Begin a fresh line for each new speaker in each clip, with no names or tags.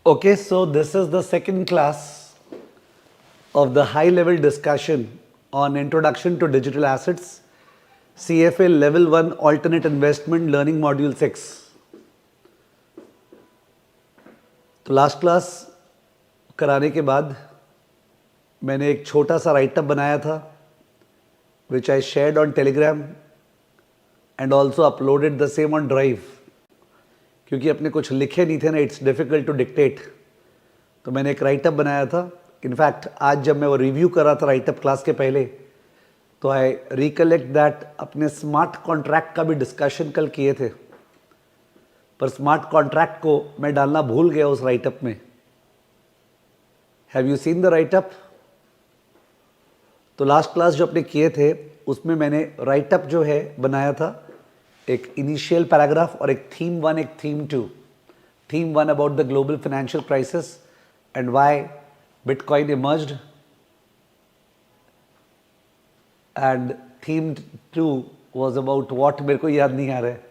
Okay, so this is the second class of the high-level discussion on Introduction to Digital Assets, CFA Level 1 Alternate Investment Learning Module 6. तो last class कराने के बाद मैंने एक छोटा सा राइटअप बनाया था which I shared on Telegram and also uploaded the same on Drive. क्योंकि अपने कुछ लिखे नहीं थे ना, इट्स डिफ़िकल्ट टू डिक्टेट, तो मैंने एक राइटअप बनाया था. इनफैक्ट आज जब मैं वो रिव्यू कर रहा था राइटअप क्लास के पहले, तो आई रिकलेक्ट दैट अपने स्मार्ट कॉन्ट्रैक्ट का भी डिस्कशन कल किए थे, पर स्मार्ट कॉन्ट्रैक्ट को मैं डालना भूल गया उस राइटअप में. Have you seen the writeup? तो लास्ट क्लास जो अपने किए थे उसमें मैंने राइटअप जो है बनाया था, एक इनिशियल पैराग्राफ और एक थीम 1 एक theme 2. Theme 1 about the global financial crisis and why bitcoin emerged, and theme 2 was about what, मेरे को याद नहीं आ रहा है.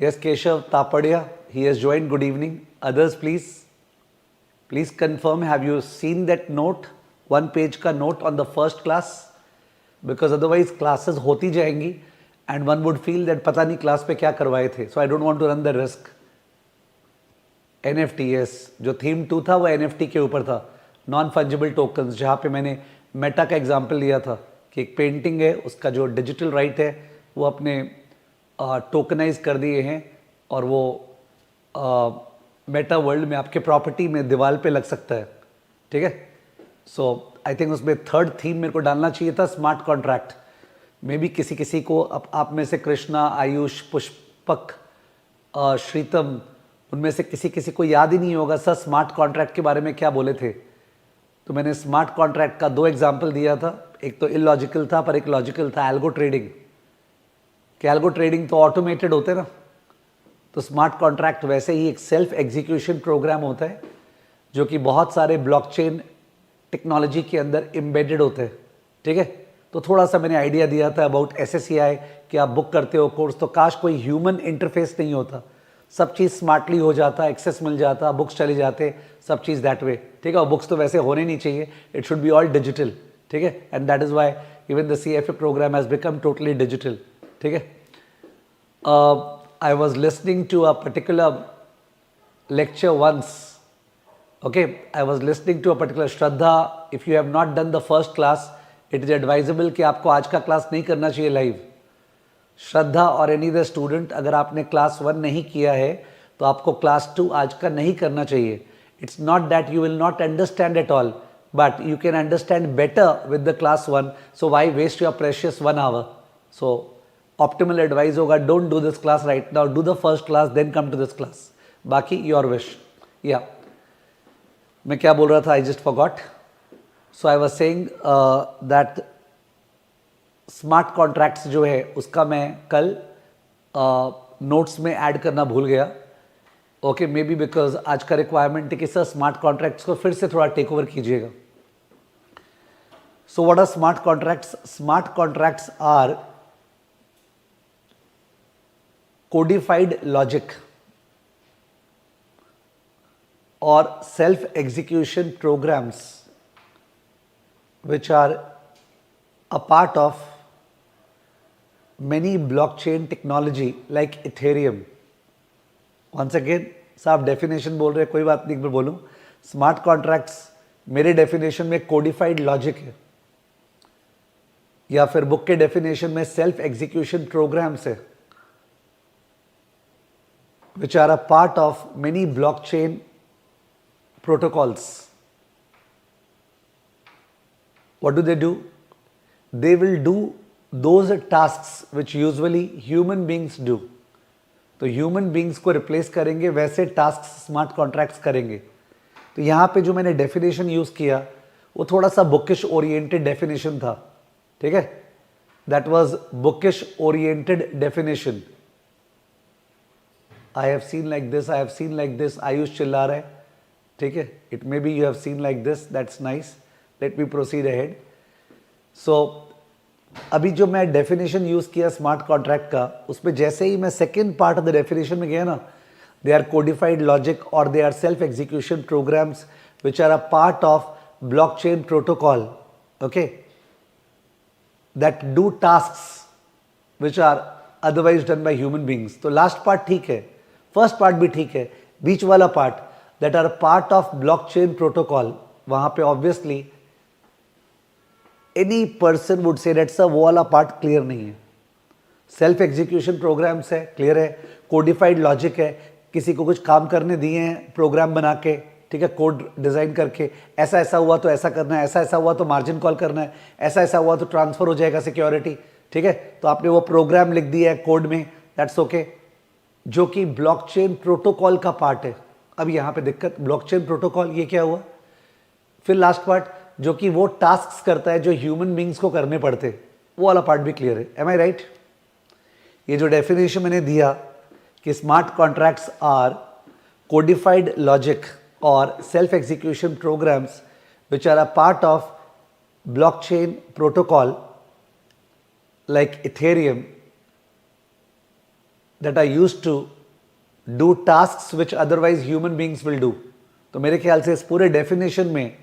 Yes, Keshav Tapadia, he has joined. Good evening. Others please confirm, have you seen that note, 1 page का note on the first class? Because otherwise classes होती जाएंगी and one would feel that पता नहीं क्लास पे क्या करवाए थे. So I don't want to run the risk. NFT, yes, जो थीम 2 था वो NFT के ऊपर था, नॉन फंजिबल टोकन्स, जहाँ पे मैंने मेटा का एग्जांपल लिया था कि एक पेंटिंग है, उसका जो डिजिटल राइट है वो अपने टोकनाइज कर दिए हैं और वो मेटा वर्ल्ड में आपके प्रॉपर्टी में दीवार पे लग सकता है. ठीक है, सो आई थिंक उसमें थर्ड थीम मेरे को डालना चाहिए था, स्मार्ट कॉन्ट्रैक्ट. मे भी किसी को आप में से कृष्णा, आयुष, पुष्पक, श्रीतम, उनमें से किसी को याद ही नहीं होगा सर स्मार्ट कॉन्ट्रैक्ट के बारे में क्या बोले थे. तो मैंने स्मार्ट कॉन्ट्रैक्ट का 2 एग्जाम्पल दिया था, एक तो इलॉजिकल था पर एक लॉजिकल था, एल्गो ट्रेडिंग. कि एल्गो ट्रेडिंग तो ऑटोमेटेड होते ना, तो स्मार्ट कॉन्ट्रैक्ट वैसे ही एक सेल्फ एग्जीक्यूशन प्रोग्राम होता है जो कि बहुत सारे ब्लॉकचेन टेक्नोलॉजी के अंदर एम्बेडेड होते हैं. ठीक है, तो थोड़ा सा मैंने आइडिया दिया था अबाउट SSCI कि आप बुक करते हो कोर्स, तो काश कोई ह्यूमन इंटरफेस नहीं होता, सब चीज़ स्मार्टली हो जाता, एक्सेस मिल जाता, बुक्स चले जाते, सब चीज़ दैट वे. ठीक है, और बुक्स तो वैसे होने नहीं चाहिए, it should be all digital. ठीक है, and that is why even the CFA program has become totally digital. ठीक है, I was listening to a particular lecture once. Okay, I was listening to a particular Shraddha. If you have not done the first class, it is advisable कि आपको आज का class नहीं करना चाहिए live. श्रद्धा और एनी द स्टूडेंट, अगर आपने क्लास 1 नहीं किया है तो आपको क्लास 2 आज का नहीं करना चाहिए. It's not that you will not understand at all, but you can understand better with the class 1. So why waste your precious 1 hour? So optimal advice होगा, don't do this class right now, do the first class then come to this class. बाकी your wish. या मैं क्या बोल रहा था, I just forgot. So I was saying that smart contracts जो है उसका मैं कल नोट्स में ऐड करना भूल गया. ओके, मे बी बिकॉज आज का रिक्वायरमेंट है कि सर स्मार्ट कॉन्ट्रैक्ट्स को फिर से थोड़ा टेक ओवर कीजिएगा. So what are smart contracts? Smart contracts are codified logic or self-execution programs which are a part of many blockchain technology like Ethereum. Once again, साहब definition बोल रहे हैं, कोई बात नहीं, मैं बोलूँ. स्मार्ट कॉन्ट्रैक्ट्स मेरे डेफिनेशन में कोडिफाइड लॉजिक है, या फिर बुक के डेफिनेशन में सेल्फ एग्जीक्यूशन प्रोग्राम्स है which are a part of many blockchain protocols. What do? They will do those tasks which usually human beings do. तो ह्यूमन बींग्स को रिप्लेस करेंगे, वैसे टास्क स्मार्ट कॉन्ट्रैक्ट्स करेंगे. तो यहाँ पे जो मैंने डेफिनेशन यूज़ किया वो थोड़ा सा बुकिश ओरिएंटेड डेफिनेशन था. ठीक है, that was bookish oriented definition. I have seen like this, I have seen like this. Ayush चिल्ला रहा है. ठीक है, it may be you have seen like this, that's nice. Let me proceed ahead. So अभी जो मैं डेफिनेशन यूज़ किया smart contract का, उसमें जैसे ही मैं second part of the definition में गया ना, they are codified logic or they are self-execution programs which are a part of blockchain protocol, okay, that do tasks which are otherwise done by human beings. तो last part ठीक है, first part भी ठीक है, बीच वाला part that are part of blockchain protocol, वहाँ पे obviously any person would say that sir वो वाला part clear नहीं है. सेल्फ एग्जीक्यूशन प्रोग्राम्स है, क्लियर है, कोडिफाइड लॉजिक है, किसी को कुछ काम करने दिए हैं प्रोग्राम बना के, ठीक है, कोड डिजाइन करके, ऐसा ऐसा हुआ तो ऐसा करना है, ऐसा ऐसा हुआ तो मार्जिन कॉल करना है, ऐसा ऐसा हुआ तो ट्रांसफर हो जाएगा सिक्योरिटी, ठीक है, तो आपने वो प्रोग्राम लिख दिया है कोड में, दैट्स ओके, जो कि ब्लॉकचेन प्रोटोकॉल का पार्ट है. अब यहाँ पे दिक्कत, ब्लॉकचेन प्रोटोकॉल ये क्या हुआ, फिर लास्ट पार्ट जो कि वो टास्क करता है जो ह्यूमन बींग्स को करने पड़ते, वो वाला पार्ट भी क्लियर है. Am I right? ये जो डेफिनेशन मैंने दिया कि smart contracts are codified logic और self execution programs which are a part of blockchain protocol like Ethereum that are used to do tasks which otherwise human beings will do. तो मेरे ख्याल से इस पूरे डेफिनेशन में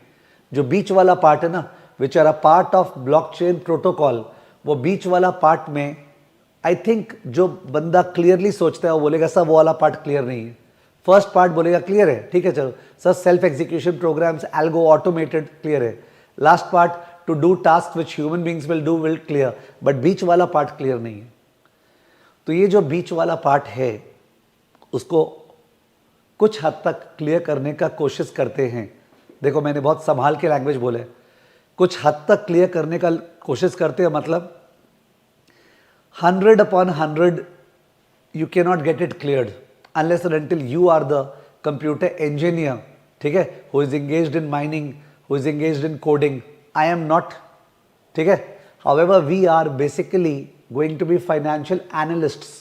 जो बीच वाला पार्ट है ना, which are a part of blockchain protocol, वो बीच वाला पार्ट में आई थिंक जो बंदा क्लियरली सोचता है वो बोलेगा सर वो वाला पार्ट क्लियर नहीं है. फर्स्ट पार्ट बोलेगा क्लियर है, ठीक है चलो sir, self execution programs algo automated clear है. Last part to do task which human beings will do will clear, but बीच वाला पार्ट क्लियर नहीं है. तो ये जो बीच वाला पार्ट है उसको कुछ हद तक क्लियर करने का कोशिश करते हैं. देखो मैंने बहुत संभाल के लैंग्वेज बोले, कुछ हद तक क्लियर करने का कोशिश करते हैं, मतलब 100/100 you cannot get it cleared unless and until you are the computer engineer, ठीक है, who is engaged in mining, who is engaged in coding. I am not, ठीक है. However, we are basically going to be financial analysts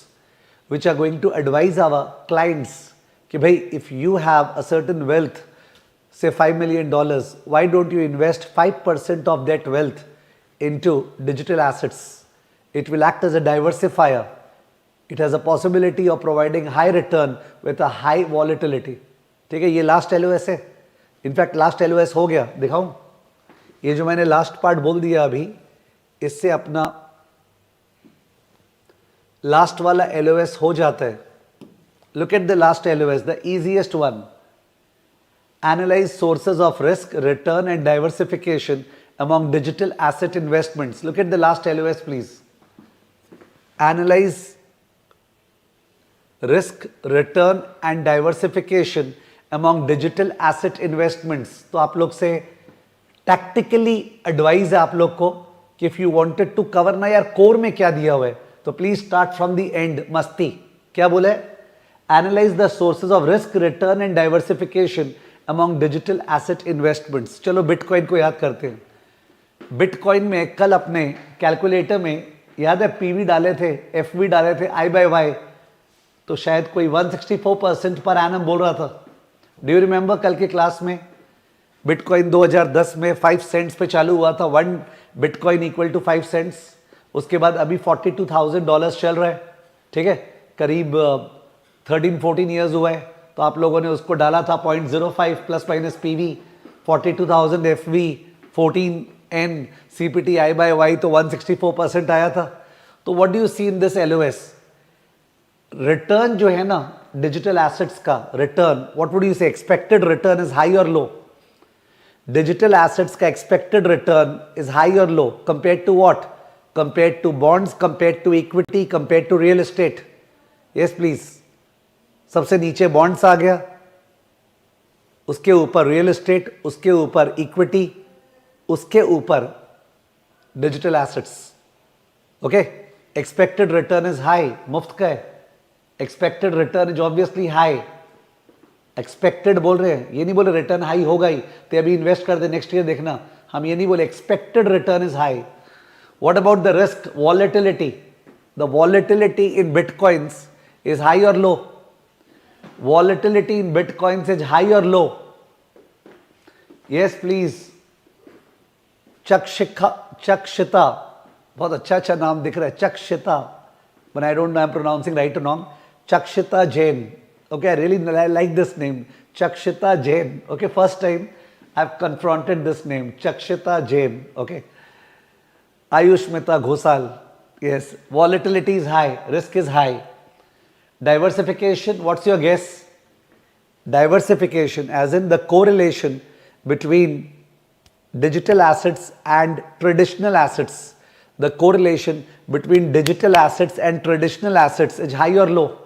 which are going to advise our clients कि भाई if you have a certain wealth, say $5 million, why don't you invest 5% of that wealth into digital assets? It will act as a diversifier. It has a possibility of providing high return with a high volatility. ठीक है, ये last LOS है. In fact last LOS हो गया, दिखाऊं? ये जो मैंने लास्ट पार्ट बोल दिया अभी, इससे अपना लास्ट वाला LOS हो जाता है. Look at the last LOS, the easiest one. Analyze sources of risk, return and diversification among digital asset investments. Look at the last LOS please. Analyze risk, return and diversification among digital asset investments. तो आप लोग से tactically advise है आप लोग को कि if you wanted to cover ना यार core में क्या दिया हुआ है, तो please start from the end. मस्ती क्या बोले? Analyze the sources of risk, return and diversification among digital asset investments. चलो बिटकॉइन को याद करते हैं. बिटकॉइन में कल अपने कैलकुलेटर में याद है पीवी डाले थे, एफवी डाले थे, I/Y, तो शायद कोई 164% पर एनम बोल रहा था. डू यू रिमेंबर कल के क्लास में बिटकॉइन 2010 में 5 सेंट्स पे चालू हुआ था, 1 बिटकॉइन इक्वल टू 5 सेंट्स. उसके बाद अभी $42,000 चल रहा है, ठीक है, करीब 13-14 ईयर्स हुआ है. तो आप लोगों ने उसको डाला था 0.05 plus minus PV, 42,000 FV, 14N CPT I/Y, तो 164% आया था. तो what do you see in this LOS? Return जो है ना डिजिटल एसेट्स का return, what would you say, expected return is high और लो. डिजिटल एसेट्स का एक्सपेक्टेड रिटर्न इज हाई और low compare to what? Compare to bonds, compare to equity, compare to real estate. Yes please. सबसे नीचे bonds आ गया, उसके ऊपर real estate, उसके ऊपर इक्विटी, उसके ऊपर digital assets. Okay, expected return is high, मुफ्त का है. Expected return is obviously high. Expected बोल रहे हैं, ये नहीं बोले रिटर्न हाई होगा ही तो अभी इन्वेस्ट कर दे नेक्स्ट ईयर देखना. हम ये नहीं बोले, expected return is high. What about the risk? Volatility. The volatility in bitcoins is high और लो? Volatility in bitcoins is high or low? Yes, please. Chakshita. बहुत अच्छा नाम दिख रहा है, चक्षिता. But I don't know I'm pronouncing right or wrong. Chakshita Jain. Okay, I really like this name, Chakshita Jain. Okay, first time I've confronted this name, Chakshita Jain. Okay, Ayushmita Ghosal. Yes, volatility is high, risk is high. Diversification, what's your guess? Diversification, as in the correlation between digital assets and traditional assets. The correlation between digital assets and traditional assets is high or low?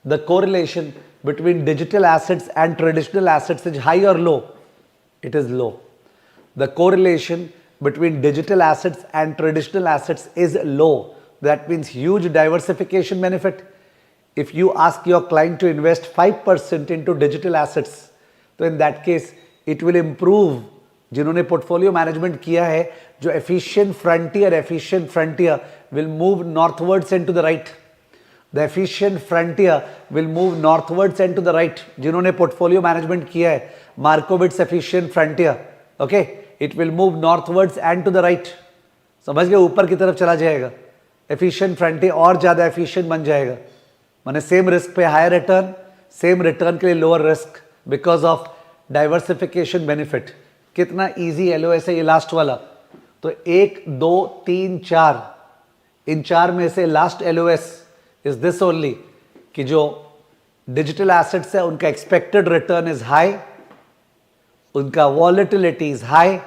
The correlation between digital assets and traditional assets is high or low? It is low. The correlation between digital assets and traditional assets is low. That means huge diversification benefit. If you ask your client to invest 5% into digital assets, तो in that case it will improve. जिन्होंने portfolio management किया है, जो efficient frontier will move northwards and to the right. The efficient frontier will move northwards and to the right. जिन्होंने portfolio management किया है, Markowitz efficient frontier, okay, it will move northwards and to the right. समझ गए, ऊपर की तरफ चला जाएगा. Efficient frontier और ज़्यादा efficient बन जाएगा. माने सेम रिस्क पे हायर रिटर्न, सेम रिटर्न के लिए lower risk because of diversification benefit. कितना इजी एलओएस है ये लास्ट वाला. तो 1 2 3 4, इन 4 में से last LOS is this only कि जो डिजिटल एसेट्स है उनका एक्सपेक्टेड रिटर्न इज हाई, उनका वॉलेटिलिटी इज हाई,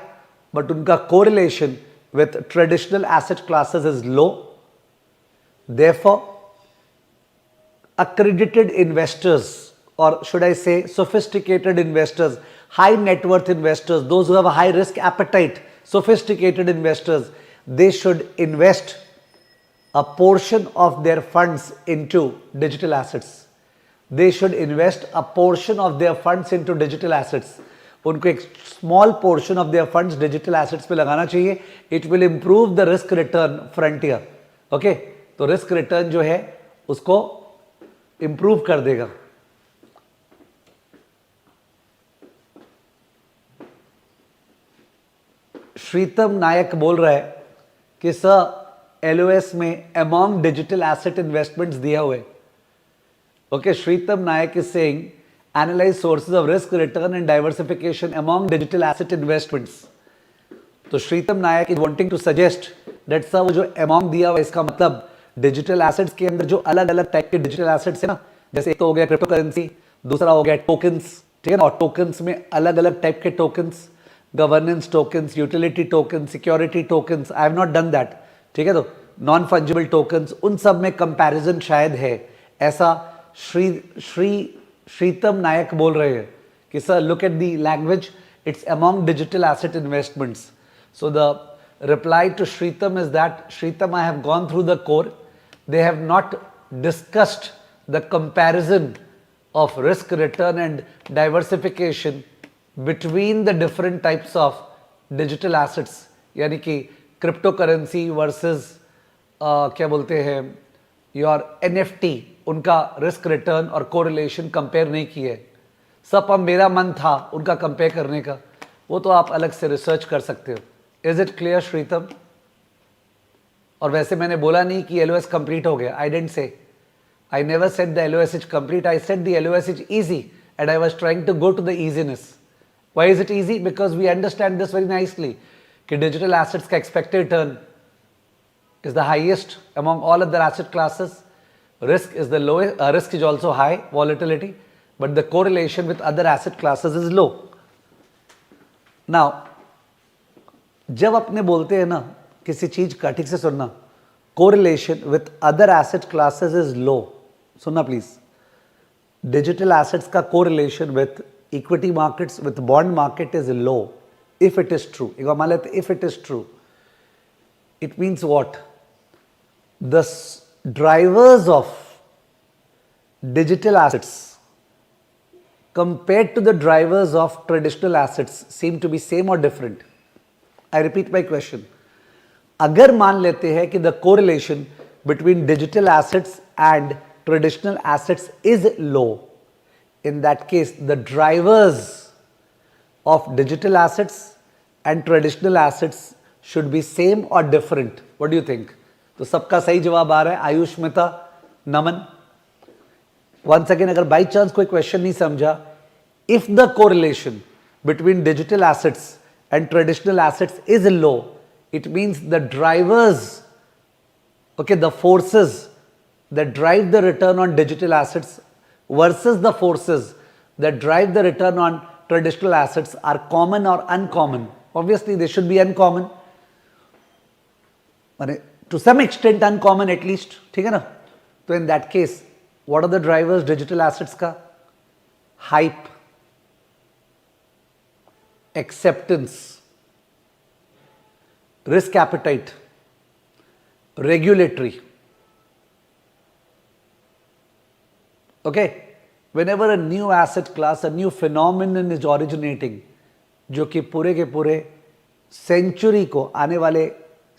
बट उनका correlation with traditional asset classes is low. Therefore accredited investors, or should I say sophisticated investors, high net worth investors, those who have a high risk appetite, sophisticated investors, they should invest a portion of their funds into digital assets. They should invest a portion of their funds into digital assets. उनको एक small portion of their funds digital assets पे लगाना चाहिए. It will improve the risk return frontier. Okay? तो risk return जो है उसको improve कर देगा. श्रीतम नायक बोल रहा है कि सर एलओएस में अमॉन्ग डिजिटल एसेट इन्वेस्टमेंट्स दिया हुए. Okay, Shritam Nayak is saying analyse sources of risk return and diversification among digital asset investments. तो Shritam Nayak is wanting to suggest that sir वो जो अमॉन्ग दिया हुआ इसका मतलब डिजिटल एसेट्स के अंदर जो अलग अलग टाइप के डिजिटल एसेट्स है ना, जैसे एक तो हो गया क्रिप्टो करेंसी, दूसरा हो गया टोकन्स, ठीक है ना. और टोकन्स में अलग अलग टाइप के tokens, governance tokens, utility tokens, security tokens. I have not done that, ठीक है. तो नॉन फंजिबल टोकन्स, उन सब में कंपैरिजन शायद है, ऐसा श्रीतम नायक बोल रहे हैं कि sir look at the language, it's among digital asset investments. So the reply to Shritam is that, Shritam, I have gone through the core. They have not discussed the comparison of risk return and diversification between the different types of digital assets. यानी कि cryptocurrency versus क्या बोलते हैं your NFT, उनका risk return और correlation compare नहीं किए. सब मेरा मन था उनका compare करने का, वो तो आप अलग से research कर सकते हो. Is it clear, श्रीतम? और वैसे मैंने बोला नहीं कि LOS complete हो गया. I didn't say. I never said the LOS is complete. I said the LOS is easy and I was trying to go to the easiness. Why is it easy? Because we understand this very nicely कि digital assets का expected return is the highest among all other asset classes. Risk is the lowest. Risk is also high, volatility, but the correlation with other asset classes is low. Now, जब अपने बोलते हैं ना किसी चीज का, ठीक से सुनना, correlation with other asset classes is low. सुनना प्लीज. डिजिटल एसेट्स का correlation with equity markets, with bond market is low. If it is true, एक बार मान लेते, if it is true, it means what? The drivers of digital assets compared to the drivers of traditional assets seem to be same or different. I repeat my question. अगर मान लेते हैं कि the correlation between digital assets and traditional assets is low, in that case the drivers of digital assets and traditional assets should be same or different. What do you think? तो सबका सही जवाब आ रहा है. आयुष मेहता, नमन. वंस अगेन, अगर by chance कोई question नहीं समझा, if the correlation between digital assets and traditional assets is low, it means the drivers, okay, the forces that drive the return on digital assets versus the forces that drive the return on traditional assets are common or uncommon. Obviously they should be uncommon, to some extent uncommon at least, ठीक है ना? तो in that case what are the drivers digital assets का? Hype, acceptance, risk appetite, regulatory. Okay, whenever a new asset class, a new phenomenon is originating, जो कि पूरे के पूरे सेंचुरी को, आने वाले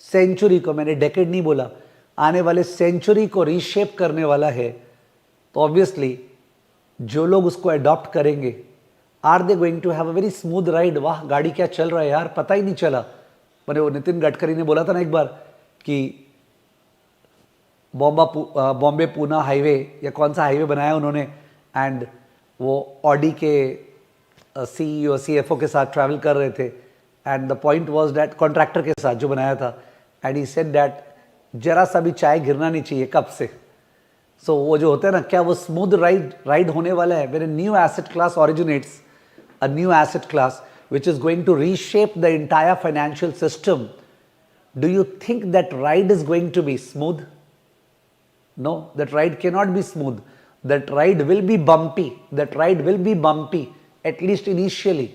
सेंचुरी को, मैंने डेकेड नहीं बोला, आने वाले सेंचुरी को रीशेप करने वाला है, तो ऑब्वियसली जो लोग उसको अडॉप्ट करेंगे, are they going to have a very smooth ride? वाह, गाड़ी क्या चल रहा है यार, पता ही नहीं चला। मैंने वो नितिन गडकरी ने बोला था ना एक बार कि बॉम्बे पूना हाईवे या कौन सा हाईवे बनाया उन्होंने, एंड वो ऑडी के सीईओ सीएफओ के साथ ट्रैवल कर रहे थे, and the point was that, contractor के साथ जो बनाया था, एंड ही सेड दैट जरा सा भी चाय गिरना नहीं चाहिए कप से। सो वो जो होता है ना, क्या वो स्मूथ राइड होने वाला है? When a new asset class originates, a new asset class which is going to reshape the entire financial system, do you think that ride is going to be smooth? No, that ride cannot be smooth. That ride will be bumpy. That ride will be bumpy, at least initially.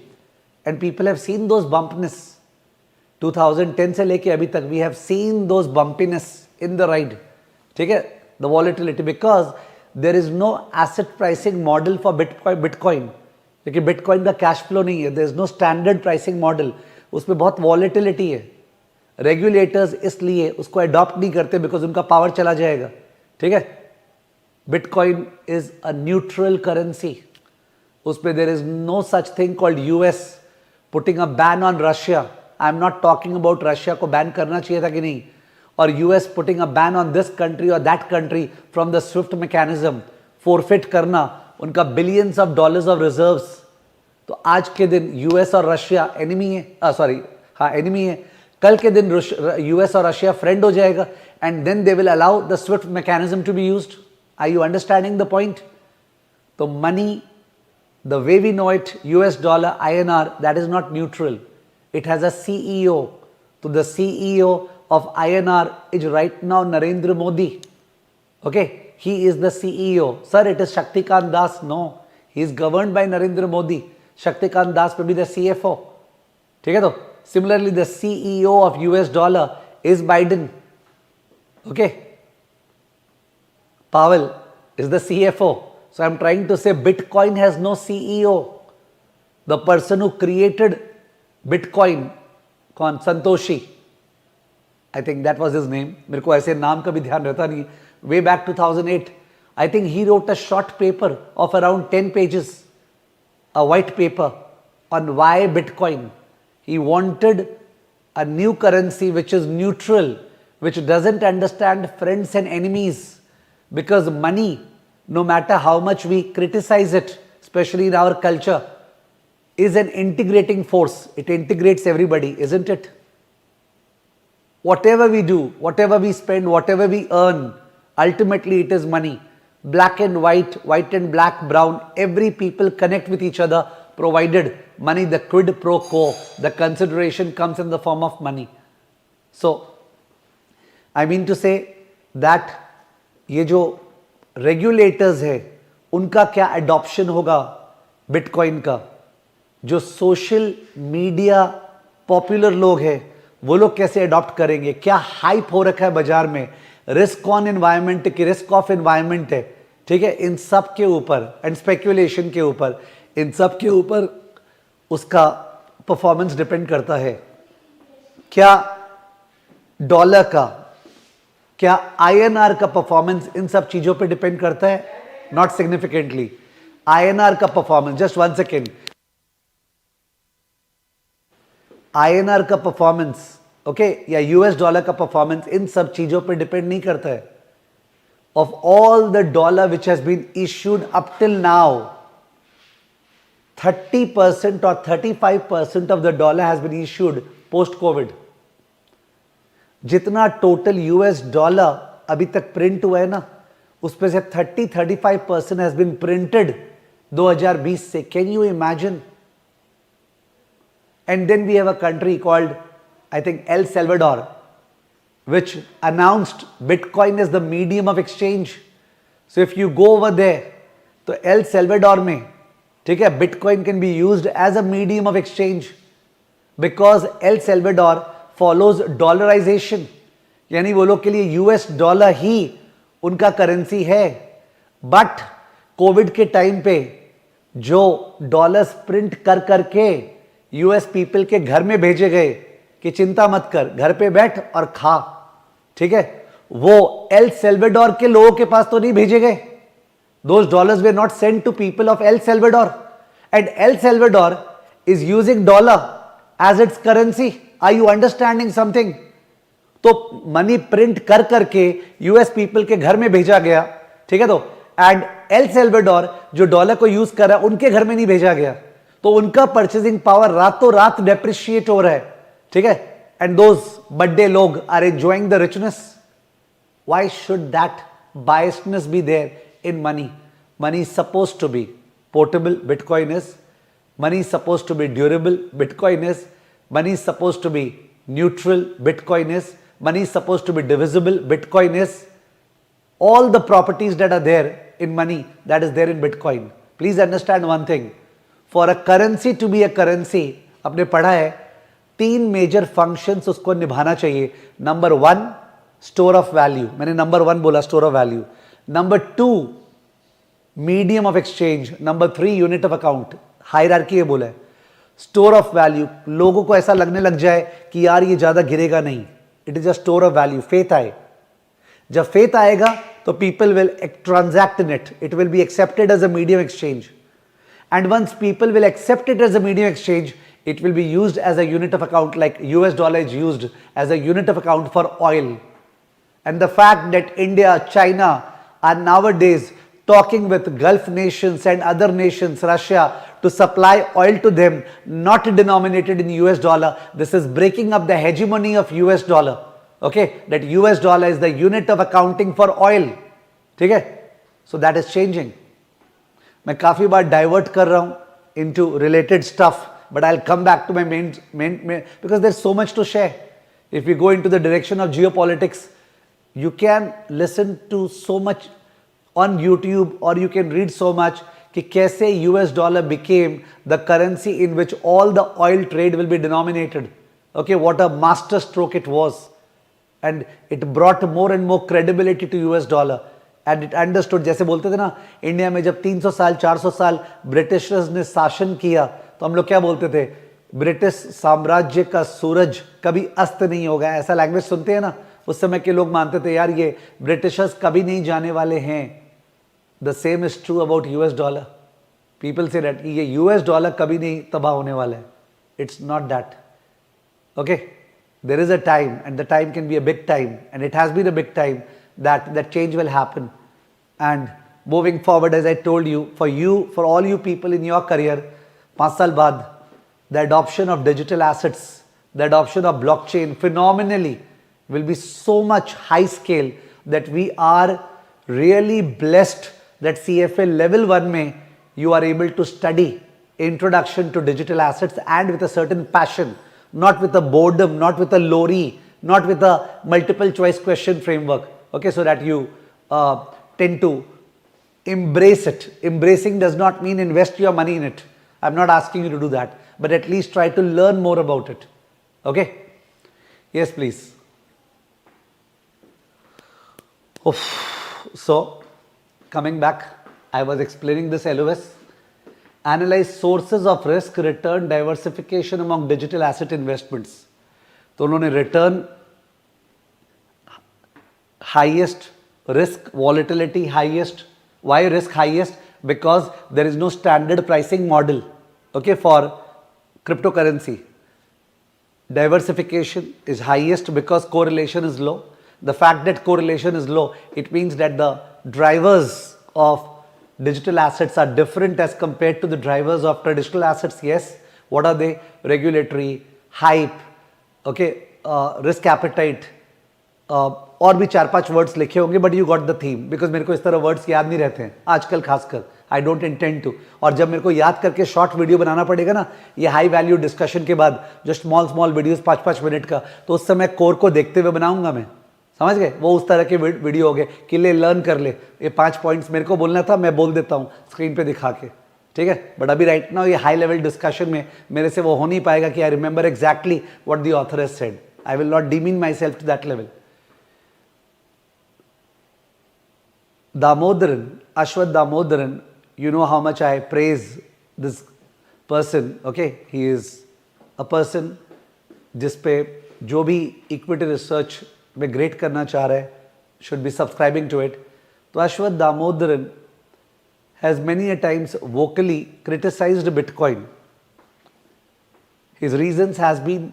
And people have seen those bumpiness. 2010 से लेके अभी तक we have seen those bumpiness in the ride. ठीक है? The volatility, because there is no asset pricing model for Bitcoin. क्योंकि Bitcoin का cash flow नहीं है, there is no standard pricing model, उसमें बहुत वॉलेटिलिटी है। रेगुलेटर्स इसलिए उसको अडॉप्ट नहीं करते बिकॉज उनका पावर चला जाएगा। ठीक है, bitcoin is a neutral currency, उस पर there is no such thing called US putting a ban on Russia. I am not talking about Russia को बैन करना चाहिए था कि नहीं, और US putting a ban on this country और that country from the SWIFT mechanism, forfeit करना उनका billions of dollars of reserves. तो आज के दिन यूएस और रशिया एनिमी है, सॉरी हाँ एनिमी है, कल के दिन यूएस और रशिया फ्रेंड हो जाएगा, and then they will allow the SWIFT mechanism to be used. Are you understanding the point? तो money, the way we know it, US dollar, INR, that is not neutral, it has a CEO. तो the CEO of INR is right now Narendra Modi. Okay, he is the CEO. Sir, it is Shaktikant Das. No, he is governed by Narendra Modi. Shaktikant Das will be the CFO. ठीक है? तो similarly the CEO of US dollar is Biden. Okay, Powell is the CFO. So I'm trying to say Bitcoin has no CEO. The person who created Bitcoin, कौन? Santoshi, I think that was his name. मेरे को ऐसे नाम का भी ध्यान रहता नहीं। Way back 2008, I think he wrote a short paper of around 10 pages, a white paper on why Bitcoin. He wanted a new currency which is neutral, which doesn't understand friends and enemies, because money, no matter how much we criticize it, especially in our culture, is an integrating force. It integrates everybody, isn't it? Whatever we do, whatever we spend, whatever we earn, ultimately it is money. Black and white, white and black, brown, every people connect with each other, provided money, the quid pro quo, the consideration comes in the form of money. So, I mean to say that ये जो regulators है उनका क्या adoption होगा bitcoin का, जो social media popular लोग हैं वो लोग कैसे अडॉप्ट करेंगे, क्या हाइप हो रखा है बाजार में, रिस्क ऑन एनवायरनमेंट की, रिस्क ऑफ एनवायरनमेंट है, ठीक है, इन सब के ऊपर, एंड स्पेक्यूलेशन के ऊपर, इन सब के ऊपर उसका परफॉर्मेंस डिपेंड करता है। क्या डॉलर का, क्या INR का परफॉर्मेंस इन सब चीजों पे डिपेंड करता है? Not significantly. INR का परफॉर्मेंस, जस्ट 1 सेकेंड, INR का परफॉर्मेंस, ओके, या US डॉलर का परफॉर्मेंस इन सब चीजों पे डिपेंड नहीं करता है। of all the dollar which has been issued up till now, 30% or 35% of the dollar has been issued post-COVID. जितना टोटल यूएस डॉलर अभी तक प्रिंट हुआ है ना, उसमें से 30-35% has been printed 2020 से. Can you imagine? And then we have a country called, I think, El Salvador, which announced Bitcoin as the medium of exchange. So if you go over there, तो El Salvador में, ठीक है, Bitcoin can be used as a medium of exchange because El Salvador follows dollarization. यानी वो लोग के लिए US dollar ही उनका करेंसी है. बट कोविड के टाइम पे जो डॉलर्स प्रिंट कर करके यूएस पीपल के घर में भेजे गए कि चिंता मत कर, घर पे बैठ और खा, ठीक है, वो एल सेल्वाडोर के लोगों के पास तो नहीं भेजे गए. Those dollars were not sent to people of El Salvador, and El Salvador is using dollar as its currency. Are you understanding something? तो मनी प्रिंट कर करके यूएस पीपल के घर में भेजा गया, ठीक है, तो एंड एल सेल्वाडोर जो डॉलर को यूज कर रहा है उनके घर में नहीं भेजा गया, तो उनका परचेसिंग पावर रातों रात डेप्रिशिएट हो रहा है, ठीक है, एंड दोज बड्डे लोग are enjoying the richness. Why should that biasness be there in money? Money is supposed to be portable, Bitcoin is. Money is supposed to be durable, Bitcoin is. Money is supposed to be neutral, Bitcoin is. Money is supposed to be divisible, Bitcoin is. All the properties that are there in money, that is there in Bitcoin. Please understand one thing. For a currency to be a currency, आपने पढ़ा है 3 major functions उसको निभाना चाहिए. Number 1, store of value. मैंने number 1 बोला, store of value. Number 2, medium of exchange. Number 3, unit of account. Hierarchy ये बोला है. स्टोर ऑफ वैल्यू, लोगों को ऐसा लगने लग जाए कि यार ये ज्यादा गिरेगा नहीं. It is a store of value. Faith आए, जब फेथ आएगा तो people will transact in it. It will be accepted as a medium exchange, and once people will accept it as a medium exchange, it will be used as a unit of account, like US dollar is used as a unit of account for oil. And the fact that India, China are nowadays talking with Gulf nations and other nations, Russia, to supply oil to them, not denominated in US dollar, this is breaking up the hegemony of US dollar. Okay, that US dollar is the unit of accounting for oil. ठीक है? So that is changing. मैं काफी बार divert कर रहा हूँ into related stuff, but I'll come back to my main because there's so much to share. If we go into the direction of geopolitics, you can listen to so much on YouTube, or you can read so much कि कैसे US dollar became the currency in which all the oil trade will be denominated. Okay, what a master stroke it was, and it brought more and more credibility to US dollar. And it understood, जैसे बोलते थे ना, India में जब 300 साल 400 साल Britishers ने शासन किया, तो हम लोग क्या बोलते थे, ब्रिटिश साम्राज्य का सूरज कभी अस्त नहीं होगा. ऐसा लैंग्वेज सुनते हैं ना, उस समय के लोग मानते थे यार ये ब्रिटिशर्स कभी नहीं जाने वाले हैं. The same is true about US dollar. People say that ये यूएस डॉलर कभी नहीं तबाह होने वाला है. It's not that. Okay, there is a time, and the time can be a big time, and it has been a big time that change will happen. And moving forward, as I told you, for all you people in your career, 5 साल बाद, the adoption of digital assets, the adoption of blockchain phenomenally will be so much high scale that we are really blessed that CFA level 1 में you are able to study introduction to digital assets, and with a certain passion, not with a boredom, not with a lorry, not with a multiple choice question framework. Okay, so that you tend to embrace it. Embracing does not mean invest your money in it. I'm not asking you to do that, but at least try to learn more about it. Okay? Yes, please. Oof. So, coming back, I was explaining this LOS. Analyze sources of risk, return, diversification among digital asset investments. तो उन्होंने return, highest, risk, volatility highest. Why risk highest? Because there is no standard pricing model, okay, for cryptocurrency. Diversification is highest because correlation is low. The fact that correlation is low, it means that the drivers of digital assets are different as compared to the drivers of traditional assets. Yes, what are they? Regulatory, hype, okay, risk appetite, और भी 4-5 words लिखे होंगे, but you got the theme, because मेरे को इस तरह words याद नहीं रहते हैं आजकल, खासकर आई डोंट इंटेंड टू। और जब मेरे को याद करके शॉर्ट वीडियो बनाना पड़ेगा ना, ये हाई वैल्यू डिस्कशन के बाद जो स्मॉल वीडियोस 5-5 मिनट का, तो उस समय कोर को देखते हुए बनाऊंगा मैं, समझ गए? वो उस तरह के वीडियो हो गए कि ले लर्न कर ले, ये 5 पॉइंट्स मेरे को बोलना था, मैं बोल देता हूँ स्क्रीन पे दिखा के, ठीक है? बट अभी राइट नाउ ये हाई लेवल डिस्कशन में मेरे से वो हो नहीं पाएगा कि I remember exactly what the author has said. I will not demean myself to that level. Damodaran, Ashwath Damodaran, you know how much I praise this person, okay? He is a person जिस पे जो भी equity research में great करना चाह रहा है should be subscribing to it. तो Ashwath Damodaran has many a times vocally criticized Bitcoin. His reasons has been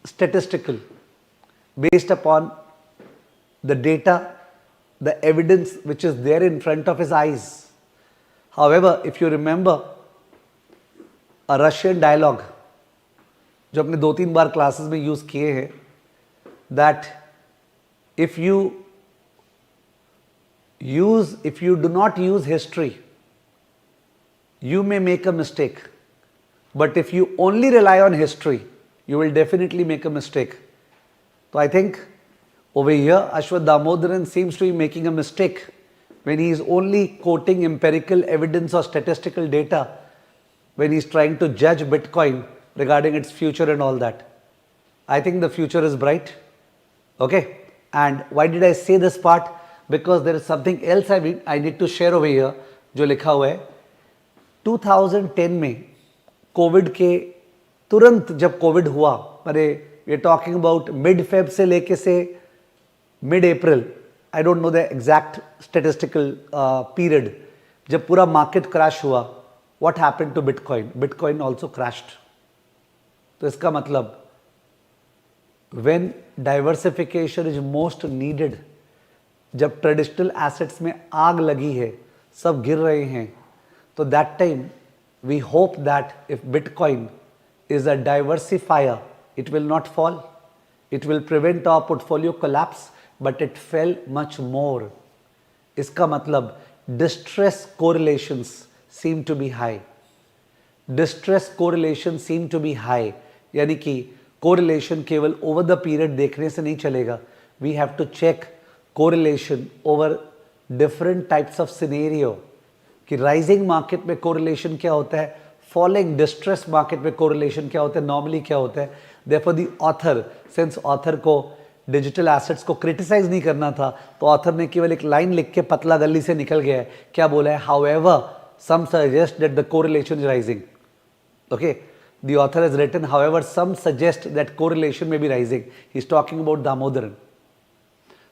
statistical, based upon the data, the evidence which is there in front of his eyes. However, if you remember a Russian dialogue जो अपने 2-3 बार classes में use किए हैं, that if you do not use history, you may make a mistake, but if you only rely on history, you will definitely make a mistake. So I think over here, Ashwath Damodaran seems to be making a mistake when he is only quoting empirical evidence or statistical data when he is trying to judge Bitcoin regarding its future and all that. I think the future is bright. Okay? And why did I say this part? Because there is something else I need to share over here जो लिखा हुआ है 2010 में Covid के तुरंत जब Covid हुआ, अरे we are talking about mid Feb से लेके से mid April, I don't know the exact statistical period, जब पूरा मार्केट क्रैश हुआ, what happened to bitcoin? Bitcoin also crashed. तो इसका मतलब when diversification is most needed, जब ट्रेडिशनल एसेट्स में आग लगी है, सब गिर रहे हैं, तो that time we hope that if bitcoin is a diversifier, it will not fall, it will prevent our portfolio collapse, but it fell much more. इसका मतलब distress correlations seem to be high. Distress correlations seem to be high. यानी कि correlation केवल over the period देखने से नहीं चलेगा. We have to check correlation over different types of scenario. कि rising market में correlation क्या होता है, falling distress market में correlation क्या होता है, normally क्या होता है. Therefore the author, since author को डिजिटल एसेट्स को क्रिटिसाइज नहीं करना था, तो ऑथर ने केवल एक लाइन लिख के पतला गली से निकल गया है। क्या बोला है? However, some suggest that the correlation is rising. Okay, the author has written, however, some suggest that correlation may be rising. He's talking about Damodaran.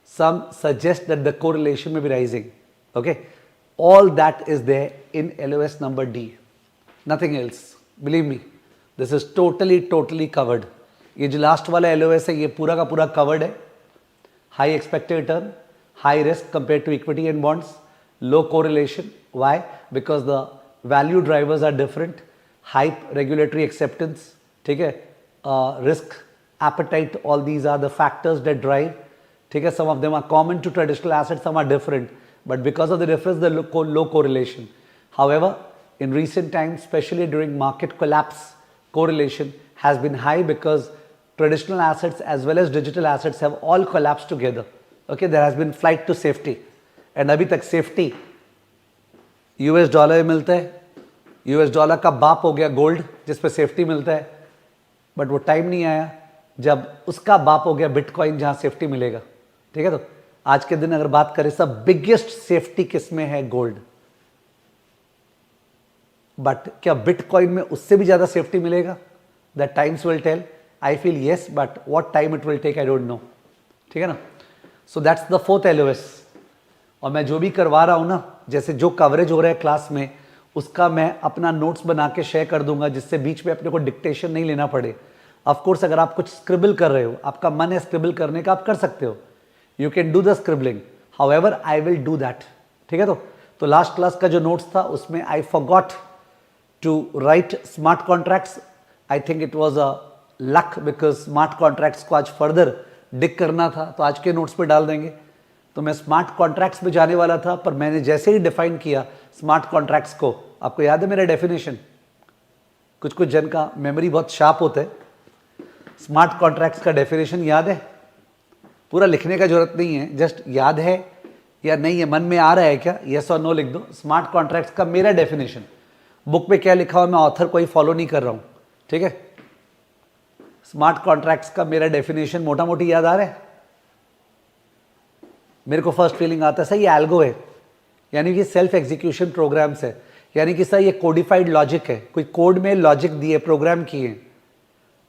Some suggest that the correlation may be rising. Okay, all that is there in LOS number D. Nothing else. Believe me, this is totally covered. ये जो last वाला LOS है, ये पूरा का पूरा covered है। High expected return, high risk compare to equity and bonds, low correlation. Why? Because the value drivers are different, hype, regulatory acceptance, ठीक है, risk appetite, all these are the factors that drive, ठीक है। Some of them are common to traditional assets, some are different, but because of the difference, the low correlation. However, in recent times, especially during market collapse, correlation has been high because traditional assets as well as digital assets have all collapsed together. Okay, there has been flight to safety, and अभी तक safety US dollar में मिलता है, US dollar का बाप हो गया gold, जिस पे सेफ्टी मिलता है, बट वो टाइम नहीं आया जब उसका बाप हो गया बिटकॉइन, जहां सेफ्टी मिलेगा। ठीक है, तो आज के दिन अगर बात करें, सब बिगेस्ट सेफ्टी किसमें है? गोल्ड। बट क्या बिटकॉइन में उससे भी ज्यादा सेफ्टी मिलेगा? That times will tell. I feel yes, but what time it will take I don't know. ठीक है ना। So that's the fourth LOS। और मैं जो भी करवा रहा हूं ना, जैसे जो कवरेज हो रहा है क्लास में, उसका मैं अपना नोट्स बना के शेयर कर दूंगा, जिससे बीच में अपने को डिक्टेशन नहीं लेना पड़े। ऑफ कोर्स अगर आप कुछ स्क्रिबल कर रहे हो, आपका मन है स्क्रिबल करने का, आप कर सकते हो, you can do the scribbling, however I will do that. ठीक है, तो लास्ट क्लास का जो नोट्स था उसमें I forgot to write smart contracts. I think it was a luck because smart contracts को आज फर्दर डिक करना था, तो आज के नोट्स पे डाल देंगे। तो मैं स्मार्ट कॉन्ट्रैक्ट्स पे जाने वाला था, पर मैंने जैसे ही डिफाइन किया स्मार्ट कॉन्ट्रैक्ट्स को, आपको याद है मेरा डेफिनेशन, कुछ कुछ जन का मेमोरी बहुत शार्प होता है, स्मार्ट कॉन्ट्रैक्ट्स का डेफिनेशन याद है? पूरा लिखने का जरूरत नहीं है, जस्ट याद है या नहीं है, मन में आ रहा है क्या, यस और नो लिख दो। स्मार्ट कॉन्ट्रैक्ट्स का मेरा डेफिनेशन, बुक पे क्या लिखा हुआ मैं ऑथर को ही फॉलो नहीं कर रहा हूं, ठीक है। स्मार्ट कॉन्ट्रैक्ट्स का मेरा डेफिनेशन मोटा मोटी याद आ रहा है? मेरे को फर्स्ट फीलिंग आता है सही ये एल्गो है, यानी कि सेल्फ एग्जीक्यूशन प्रोग्राम्स है, यानी कि सर ये कोडिफाइड लॉजिक है, कोई कोड में लॉजिक दिए, प्रोग्राम किए,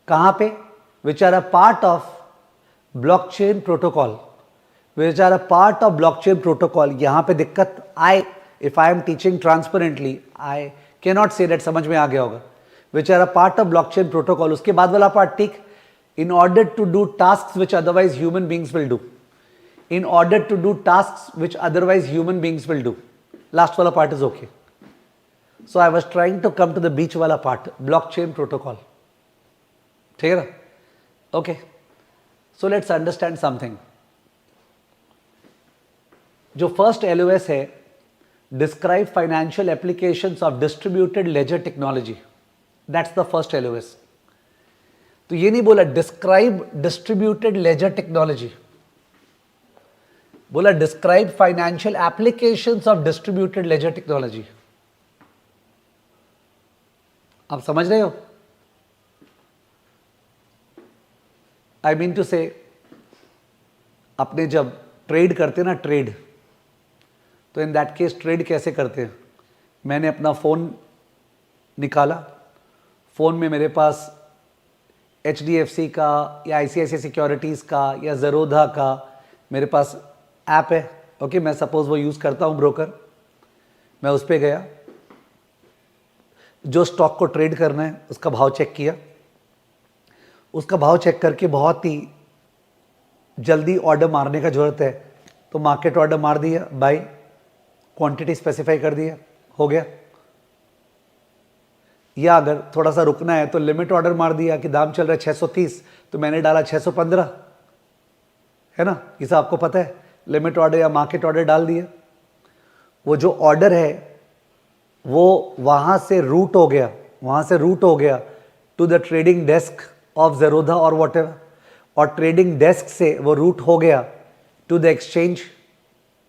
कहां पे, which are a part of blockchain protocol, which are a part of blockchain protocol. यहां पे दिक्कत, if I am teaching transparently I can not say that, समझ में आ गया होगा, which are a part of blockchain protocol. उसके बाद वाला पार्ट ठीक, in order to do task which otherwise human beings will do, in order to do tasks which otherwise human beings will do. Last wala part is okay. So I was trying to come to the beach wala part, blockchain protocol. ठीक है ना? Okay. So let's understand something. जो first LOS है, describe financial applications of distributed ledger technology. That's the first LOS. तो ये नहीं बोला describe distributed ledger technology, बोला describe financial applications of distributed ledger technology. आप समझ रहे हो? आई मीन टू से, अपने जब ट्रेड करते ना, ट्रेड, तो इन दैट केस ट्रेड कैसे करते हैं, मैंने अपना फोन निकाला, फोन में मेरे पास HDFC का या ICICI सिक्योरिटीज का या ज़रोधा का मेरे पास ऐप है, ओके, मैं सपोज वो यूज़ करता हूँ ब्रोकर, मैं उस पर गया, जो स्टॉक को ट्रेड करना है उसका भाव चेक किया, उसका भाव चेक करके बहुत ही जल्दी ऑर्डर मारने का जरूरत है, तो मार्केट ऑर्डर मार दिया, बाय, क्वांटिटी स्पेसिफाई कर दिया, हो गया। या अगर थोड़ा सा रुकना है तो लिमिट ऑर्डर मार दिया कि दाम चल रहा है 630, तो मैंने डाला 615, है ना, ये सब आपको पता है, लिमिट ऑर्डर या मार्केट ऑर्डर डाल दिया। वो जो ऑर्डर है वो वहां से रूट हो गया to the trading desk of Zerodha और व्हाटएवर, और ट्रेडिंग डेस्क से वो रूट हो गया टू द एक्सचेंज।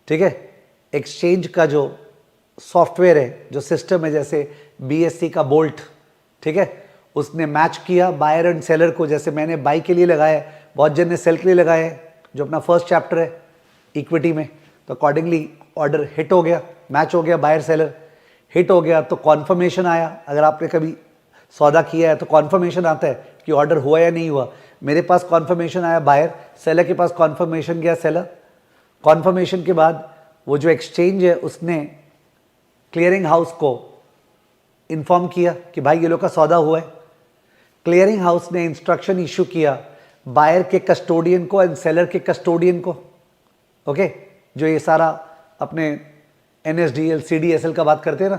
ठीक है, एक्सचेंज का जो सॉफ्टवेयर है, जो सिस्टम है, जैसे BSE का बोल्ट, ठीक है, उसने मैच किया बायर एंड सेलर को, जैसे मैंने बाई के लिए लगाया, बहुत जन ने सेल के लिए लगाया है, जो अपना फर्स्ट चैप्टर है इक्विटी में, तो अकॉर्डिंगली ऑर्डर हिट हो गया, मैच हो गया, बायर सेलर हिट हो गया, तो कॉन्फर्मेशन आया। अगर आपने कभी सौदा किया है तो कॉन्फर्मेशन आता है कि ऑर्डर हुआ या नहीं हुआ। मेरे पास कॉन्फर्मेशन आया बायर, सेलर के पास कॉन्फर्मेशन गया सेलर, कॉन्फर्मेशन के बाद वो जो एक्सचेंज है उसने क्लियरिंग हाउस को इन्फॉर्म किया कि भाई ये लोग का सौदा हुआ है। क्लियरिंग हाउस ने इंस्ट्रक्शन इशू किया बायर के कस्टोडियन को एंड सेलर के कस्टोडियन को, ओके, जो ये सारा अपने NSDL CDSL का बात करते हैं ना,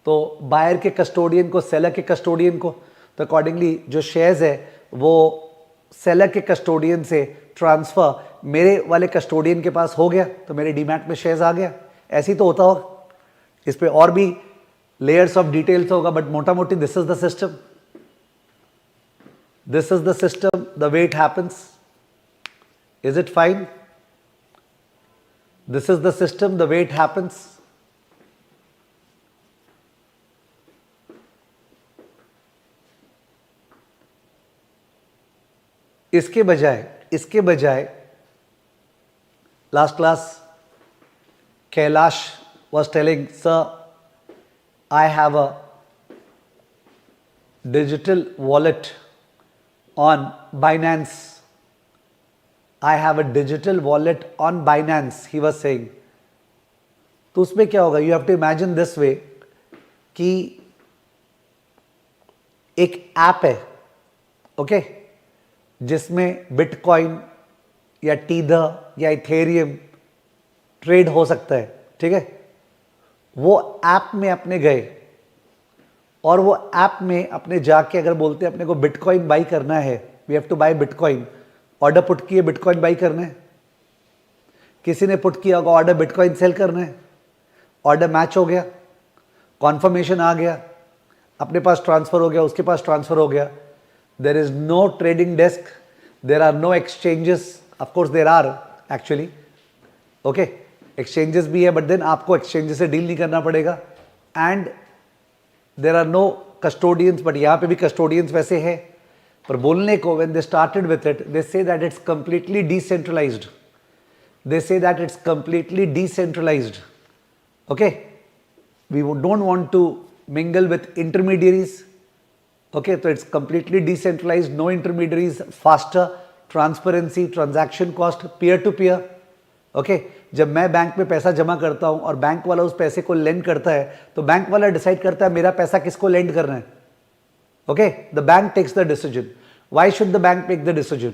तो बायर के कस्टोडियन को, सेलर के कस्टोडियन को, तो अकॉर्डिंगली जो शेयर्स है वो सेलर के कस्टोडियन से ट्रांसफर मेरे वाले कस्टोडियन के पास हो गया, तो मेरे डीमैट में शेयर्स आ गया। ऐसे ही तो होता होगा, इस पे और भी लेयर्स ऑफ डिटेल्स होगा, बट मोटा मोटी this is the system, this is the system, the way it happens. Is it fine? This is the system, the way it happens. इसके बजाय last class Kailash was telling, sir, I have a digital wallet on Binance. I have a digital wallet on Binance, he was saying. तो उसमें क्या होगा, you have to imagine this way कि एक app है, okay, जिसमें bitcoin या teether या इथेरियम ट्रेड हो सकता है, ठीक है। वो ऐप में अपने गए और वो ऐप में अपने जाके अगर बोलते हैं अपने को बिटकॉइन बाई करना है, we have to buy bitcoin, order put किए बिटकॉइन बाई करना है, किसी ने पुट किया होगा ऑर्डर बिटकॉइन सेल करना है, ऑर्डर मैच हो गया, कॉन्फर्मेशन आ गया, अपने पास ट्रांसफर हो गया, उसके पास ट्रांसफर हो गया, there is no trading desk, there are no exchanges, of course there are actually, okay, exchanges भी है बट देन आपको एक्सचेंजेस से डील नहीं करना पड़ेगा, and there are no custodians, but यहाँ पे भी कस्टोडियंस वैसे है, पर बोलने को when they started with it, they say that it's completely decentralized. They say that it's completely decentralized. Okay? We don't want to mingle with intermediaries. Okay? So it's completely decentralized, no intermediaries, faster, transparency, transaction cost, peer to peer. Okay? जब मैं bank में पैसा जमा करता हूं और bank वाला उस पैसे को लेंड करता है तो बैंक वाला डिसाइड करता है मेरा पैसा किसको लेंड करना है. Okay? The bank takes the decision. Why should the bank make the decision?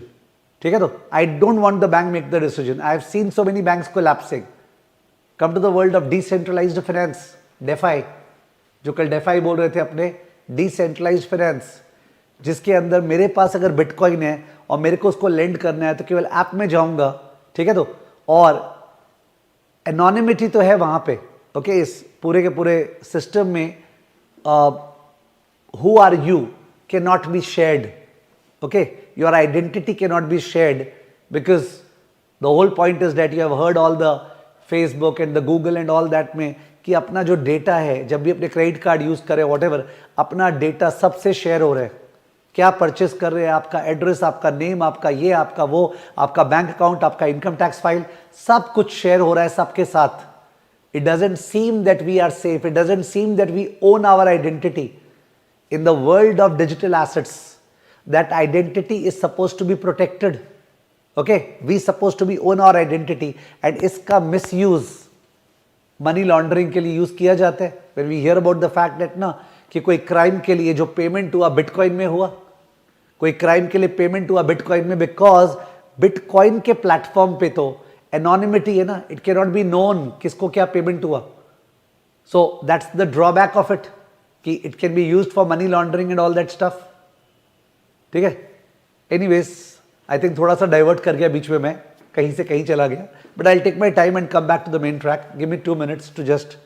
ठीक है, तो I don't want the bank make the decision. I have seen so many banks collapsing. Come to the world of decentralized finance, DeFi, जो कल DeFi बोल रहे थे अपने, decentralized finance, जिसके अंदर मेरे पास अगर बिटकॉइन है और मेरे को उसको लेंड करना है तो केवल ऐप में जाऊंगा, ठीक है, तो और एनोनिमिटी तो है वहां पे, ओके, इस पूरे के पूरे सिस्टम में who are you cannot be shared, okay, your identity cannot be shared, because the whole point is that you have heard all the Facebook and the Google and all that में कि अपना जो data है जब भी अपने credit card use करें whatever, अपना डेटा सबसे शेयर हो रहा है, क्या परचेस कर रहे हैं, आपका एड्रेस, आपका नेम, आपका ये, आपका वो, आपका बैंक अकाउंट, आपका इनकम टैक्स फाइल, सब कुछ शेयर हो रहा है सबके साथ. It doesn't seem that we are safe, it doesn't seem that we own our identity. In the world of digital assets, that identity is supposed to be protected. Okay, we supposed to be own our identity, and इसका misuse money laundering के लिए use किया जाता है. When we hear about the fact that ना कि कोई crime के लिए जो payment हुआ bitcoin में हुआ, कोई crime के लिए payment हुआ bitcoin में, because bitcoin के platform पे तो anonymity है ना, it cannot be known किसको क्या payment हुआ. So that's the drawback of it, कि it can be used for money laundering and all that stuff. ठीक है, anyways I think थोड़ा सा डाइवर्ट कर गया बीच में, मैं कहीं से कहीं चला गया, but I'll take my time and come back to the main track. Give me 2 minutes to just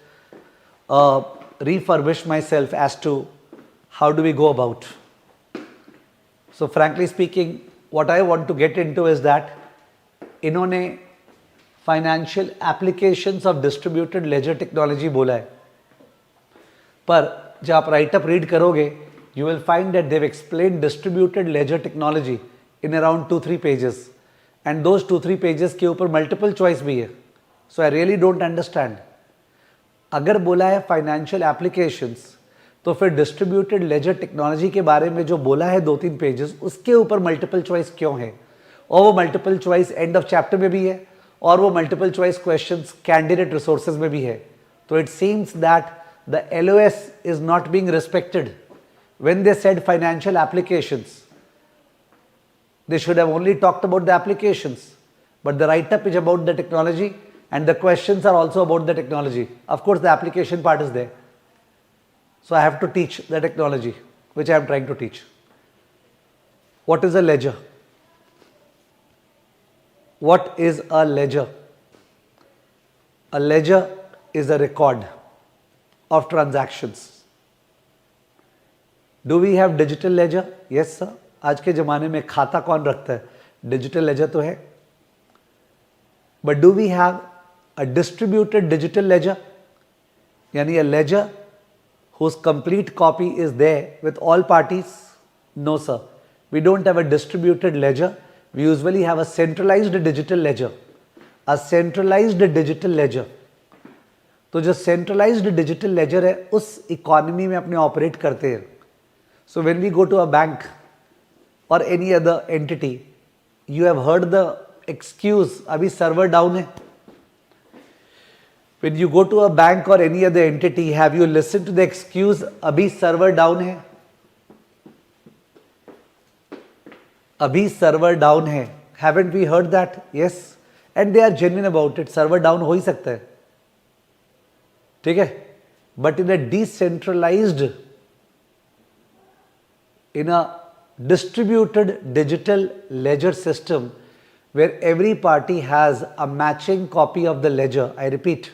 refurbish myself as to how do we go about. So frankly speaking, what I want to get into is that इन्होंने financial applications of distributed ledger technology बोला है, पर जब आप write up read करोगे you will find that they've explained distributed ledger technology in around 2-3 pages, and those 2-3 pages के ऊपर multiple choice भी है. So I really don't understand. अगर बोला है financial applications तो फिर distributed ledger technology के बारे में जो बोला है 2-3 pages उसके ऊपर multiple choice क्यों है, और वो multiple choice end of chapter में भी है, और वो multiple choice questions candidate resources में भी है. तो it seems that the LOS is not being respected. When they said financial applications, they should have only talked about the applications, but the write-up is about the technology and the questions are also about the technology. Of course the application part is there, so I have to teach the technology, which I am trying to teach. What is a ledger? What is a ledger? A ledger is a record of transactions. Do we have digital ledger? Yes sir. आज के ज़माने में खाता कौन रखता है, digital laser तो है. But do we have a distributed digital ledger? यानी a ledger whose complete copy is there with all parties? No sir. We don't have a distributed ledger. We usually have a centralized digital ledger. A centralized digital ledger. तो जो centralized digital ledger है उस economy में अपने operate करते हैं. So when we go to a bank or any other entity, you have heard the excuse, अभी server down है. When you go to a bank or any other entity, have you listened to the excuse, अभी server down है? अभी server down है. Haven't we heard that? Yes. And they are genuine about it. Server down हो ही सकता है, ठीक है, but in a decentralized, in a distributed digital ledger system where every party has a matching copy of the ledger. I repeat,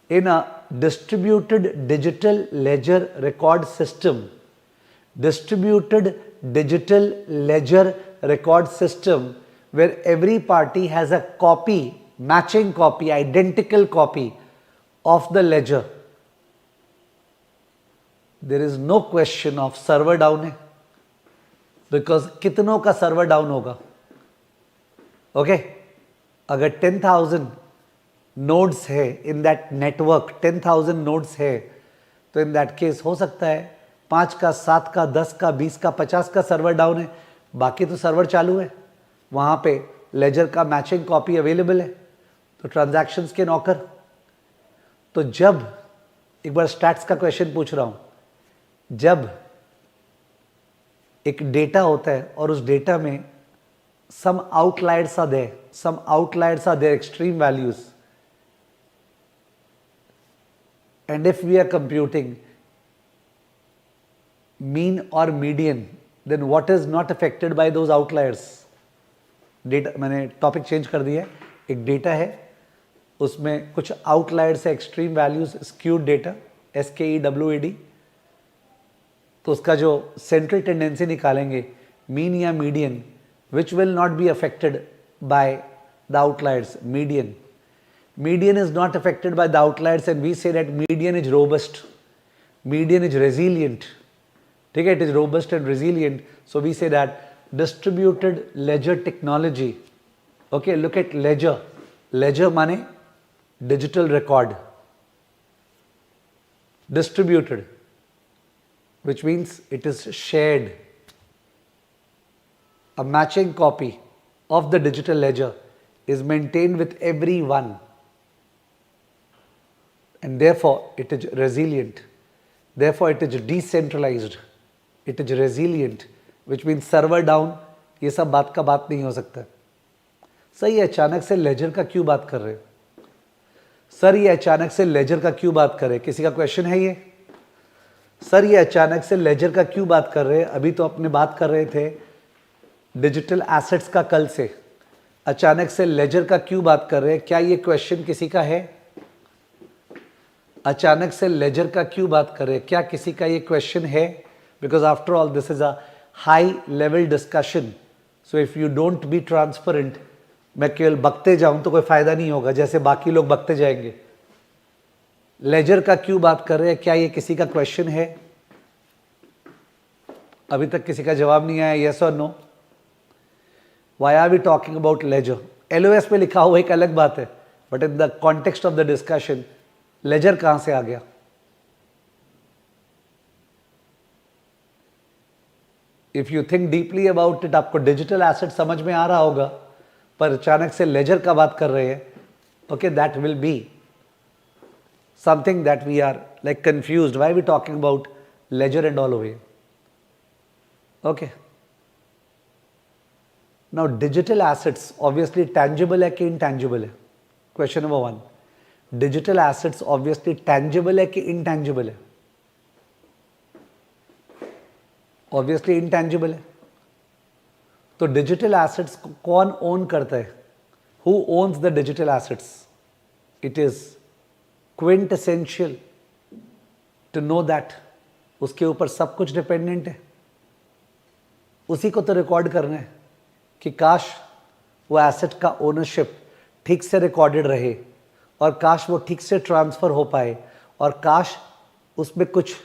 in a distributed digital ledger record system, distributed digital ledger record system where every party has a copy, matching copy, identical copy of the ledger, there is no question of server down है, because कितनों का server down होगा? Okay, अगर 10,000 nodes है in that network, 10,000 nodes है, तो in that case हो सकता है 5 का, 7 का, 10 का, 20 का, 50 का सर्वर डाउन है, बाकी तो सर्वर चालू है, वहाँ पे लेजर का मैचिंग कॉपी अवेलेबल है, तो ट्रांजैक्शंस के नौकर। तो जब, एक बार स्टैट्स का क्वेश्चन पूछ रहा हूँ, जब एक डेटा होता है और उस डेटा में some outliers are there, extreme values, and if we are computing mean or median, then what is not affected by those outliers? Data, मैंने टॉपिक चेंज कर दिया है, एक डेटा है उसमें कुछ आउटलायर्स है, extreme values, skewed data, SKEWAD, तो उसका जो सेंट्रल टेंडेंसी निकालेंगे, मीन या median, which will not be affected by the outliers, median. Median is not affected by the outliers, and we say that median is robust, median is resilient, ठीक है, it is robust and resilient, so we say that distributed ledger technology, okay, look at ledger, ledger माने digital record, distributed, which means it is shared. A matching copy of the digital ledger is maintained with everyone, and therefore it is resilient, therefore it is decentralized, it is resilient, which means server down, ये सब बात का बात नहीं हो सकता। Sir ये अचानक से लेजर का क्यों बात कर रहे हैं? सर ये अचानक से लेजर का क्यों बात कर रहे हैं? किसी का क्वेश्चन है ये? सर ये अचानक से लेजर का क्यों बात कर रहे हैं? अभी तो अपने बात कर रहे थे डिजिटल एसेट्स का, कल से अचानक से लेजर का क्यों बात कर रहे हैं? क्या ये क्वेश्चन किसी का है? अचानक से लेजर का क्यों बात कर रहे हैं? क्या किसी का ये क्वेश्चन है? Because after all this is a high level discussion, so if you don't be transparent, मैं केवल बकते जाऊं तो कोई फायदा नहीं होगा, जैसे बाकी लोग बकते जाएंगे। लेजर का क्यों बात कर रहे हैं? क्या ये किसी का क्वेश्चन है? अभी तक किसी का जवाब नहीं आया, यस और no? Why are we talking about ledger? LOS पे लिखा हुआ एक अलग बात है, but in the context of the discussion, ledger कहाँ से आ गया? If you think deeply about it, आपको digital asset समझ में आ रहा होगा, पर अचानक से ledger का बात कर रहे हैं, okay, that will be something that we are like confused. Why are we talking about ledger and all over here? Okay. Now digital assets obviously tangible है कि intangible है? Question number 1. Digital assets obviously tangible है कि intangible है? Obviously intangible है। तो digital assets को कौन own करता है? Who owns the digital assets? It is quintessential to know that उसके ऊपर सब कुछ डिपेंडेंट है, उसी को तो रिकॉर्ड करना है कि काश वो एसेट का ओनरशिप ठीक से रिकॉर्डेड रहे, और काश वो ठीक से ट्रांसफ़र हो पाए, और काश उसमें कुछ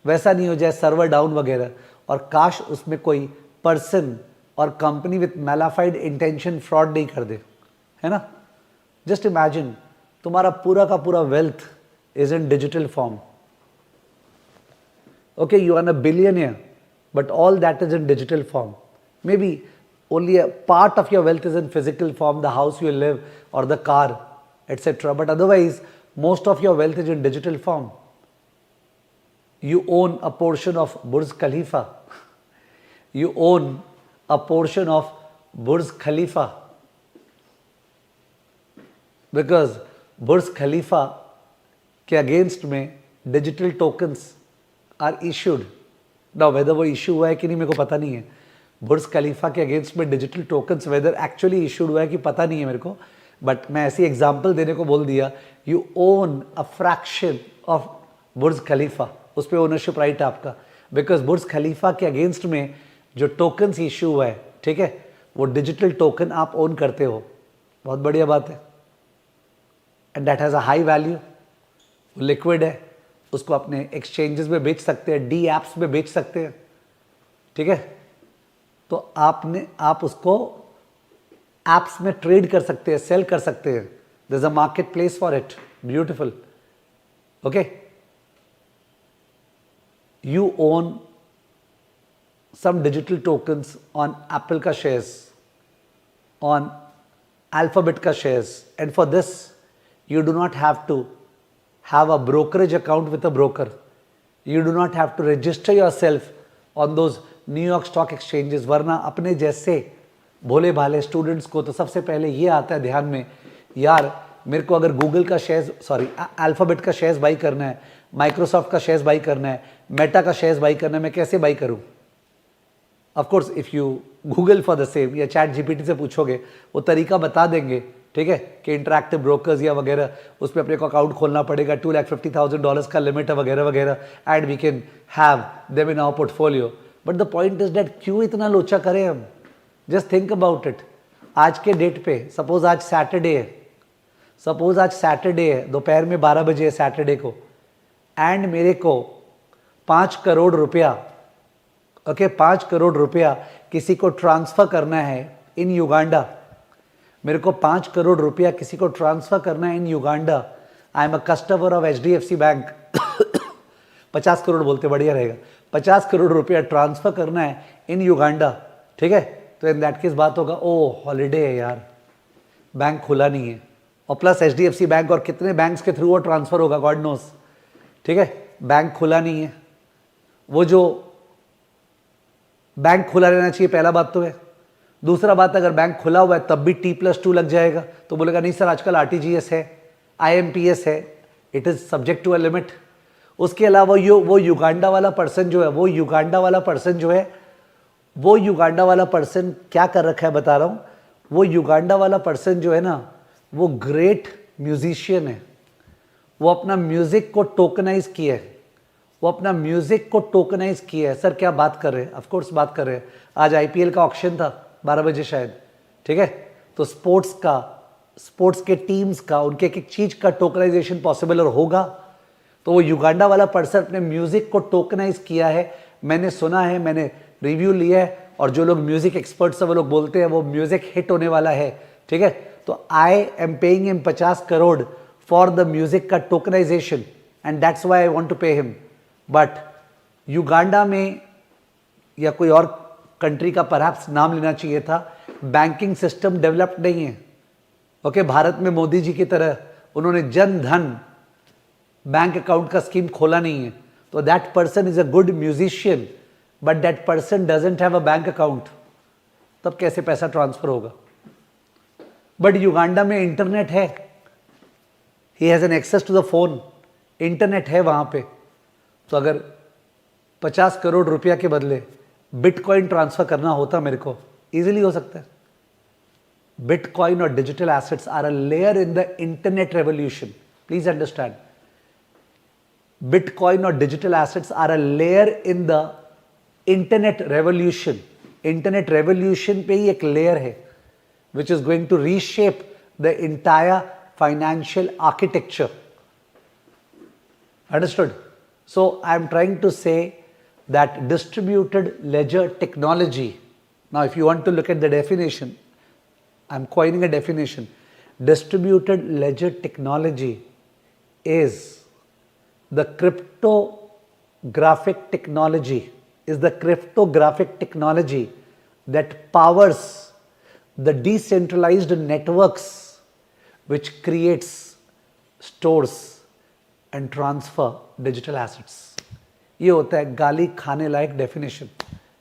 वैसा नहीं हो जाए सर्वर डाउन वगैरह, और काश उसमें कोई पर्सन और company with mala fide intention fraud नहीं कर दे, है ना? जस्ट इमेजिन तुम्हारा पूरा का पूरा wealth is in digital form, okay, you are a billionaire, but all that is in digital form. Maybe only a part of your wealth is in physical form, the house you live or the car, etc. But otherwise, most of your wealth is in digital form. You own a portion of Burj Khalifa. You own a portion of Burj Khalifa, because Burj Khalifa के against में digital tokens are issued. Now whether वो issue हुआ है कि नहीं मेरे को पता नहीं है। बुर्ज खलीफा के अगेंस्ट में digital tokens whether actually issued हुआ है कि पता नहीं है मेरे को, बट मैं ऐसी एग्जांपल देने को बोल दिया। You own a fraction of Burj Khalifa, उस पर ओनरशिप राइट है आपका, बिकॉज बुर्ज खलीफा के अगेंस्ट में जो टोकन्स इश्यू हुआ है, ठीक है, वो डिजिटल टोकन आप ओन करते हो। बहुत बढ़िया बात है। And that has a high value, liquid है, उसको अपने एक्सचेंजेस में बेच सकते हैं, डी एप्स में बेच सकते हैं, ठीक है। तो आप उसको एप्स में ट्रेड कर सकते हैं, सेल कर सकते हैं। There is a market place for it. Beautiful. Okay, you own some digital tokens on Apple का shares, on Alphabet का shares, and for this you do not have to have a brokerage account with a broker. You do not have to register yourself on those New York Stock Exchanges. वरना अपने जैसे भोले भाले students को तो सबसे पहले ये आता है ध्यान में, यार मेरे को अगर गूगल का शेयर्स, सॉरी अल्फाबेट का शेयर्स बाई करना है, माइक्रोसॉफ्ट का शेयर्स बाई करना है, मेटा का शेयर्स बाई करना है, मैं कैसे बाई करूँ? Of course if you Google for the same या चैट जीपीटी से पूछोगे वो तरीका बता देंगे, ठीक है, कि इंटरैक्टिव ब्रोकर्स या वगैरह उस पर अपने को अकाउंट खोलना पड़ेगा, $250,000 का लिमिट है वगैरह वगैरह, and we can have them in our portfolio. But the point is that क्यों इतना लोचा करें हम? Just think about it. आज के डेट पे सपोज आज सैटरडे है, सपोज आज सैटरडे है, दोपहर में 12 बजे है सैटरडे को, एंड मेरे को 5 करोड़ रुपया, ओके, 5 करोड़ रुपया किसी को ट्रांसफर करना है इन युगांडा। मेरे को 5 करोड़ रुपया किसी को ट्रांसफर करना है in Uganda. I am a customer of HDFC bank. 50 crore बोलते बढ़िया रहेगा। 50 करोड़ रुपया ट्रांसफर करना है इन युगांडा, ठीक है। तो इन दैट केस बात होगा, ओ हॉलीडे है यार, बैंक खुला नहीं है, और प्लस HDFC बैंक और कितने बैंक्स के थ्रू वो ट्रांसफर होगा गॉड नोस, ठीक है। बैंक खुला नहीं है, वो जो बैंक खुला रहना चाहिए, पहला बात तो है। दूसरा बात, अगर बैंक खुला हुआ है तब भी T+2 लग जाएगा, तो बोलेगा नहीं सर आजकल RTGS है, IMPS है, it is subject to a limit. उसके अलावा वो युगांडा वाला पर्सन जो है, वो युगांडा वाला पर्सन क्या कर रखा है बता रहा हूँ। वो युगांडा वाला पर्सन जो है ना, वो ग्रेट म्यूजिशियन है। वो अपना म्यूजिक को टोकनाइज किया है, वो अपना म्यूजिक को टोकनाइज किया है। सर क्या बात कर रहे हैं? ऑफ कोर्स बात कर रहे हैं। आज IPL का ऑक्शन था 12 बजे शायद, ठीक है। तो स्पोर्ट्स के टीम्स का, उनके एक एक चीज का टोकनाइजेशन पॉसिबल और होगा। तो वो युगांडा वाला पर्सन अपने म्यूजिक को टोकनाइज किया है। मैंने सुना है, मैंने रिव्यू लिया है, और जो लोग म्यूजिक एक्सपर्ट्स हैं वो लोग बोलते हैं वो म्यूजिक हिट होने वाला है, ठीक है। तो I am paying him 50 crore for the music का tokenisation, and that's why I want to pay him. But Uganda में या कोई और कंट्री का परहैप्स नाम लेना चाहिए था, बैंकिंग सिस्टम डेवलप्ड नहीं है। ओके, भारत में मोदी जी की तरह उन्होंने जन धन बैंक अकाउंट का स्कीम खोला नहीं है। तो that person is a good musician, but that person doesn't have a bank account, तब कैसे पैसा ट्रांसफर होगा? बट युगांडा में इंटरनेट है, he has an access to the phone, internet है वहां पे। तो अगर 50 करोड़ रुपया के बदले बिटकॉइन ट्रांसफर करना होता मेरे को, इजीली हो सकता है। बिटकॉइन और digital assets are a layer in the internet revolution, please understand. Bitcoin और digital assets are a layer in the internet revolution. Internet revolution पे ही एक लेयर है which is going to reshape the entire financial architecture. Understood? So I am trying to say that distributed ledger technology, now if you want to look at the definition, I am coining a definition. Distributed ledger technology is the cryptographic technology, that powers the decentralized networks which creates, stores and transfer digital assets. ये होता है गाली खाने लायक definition,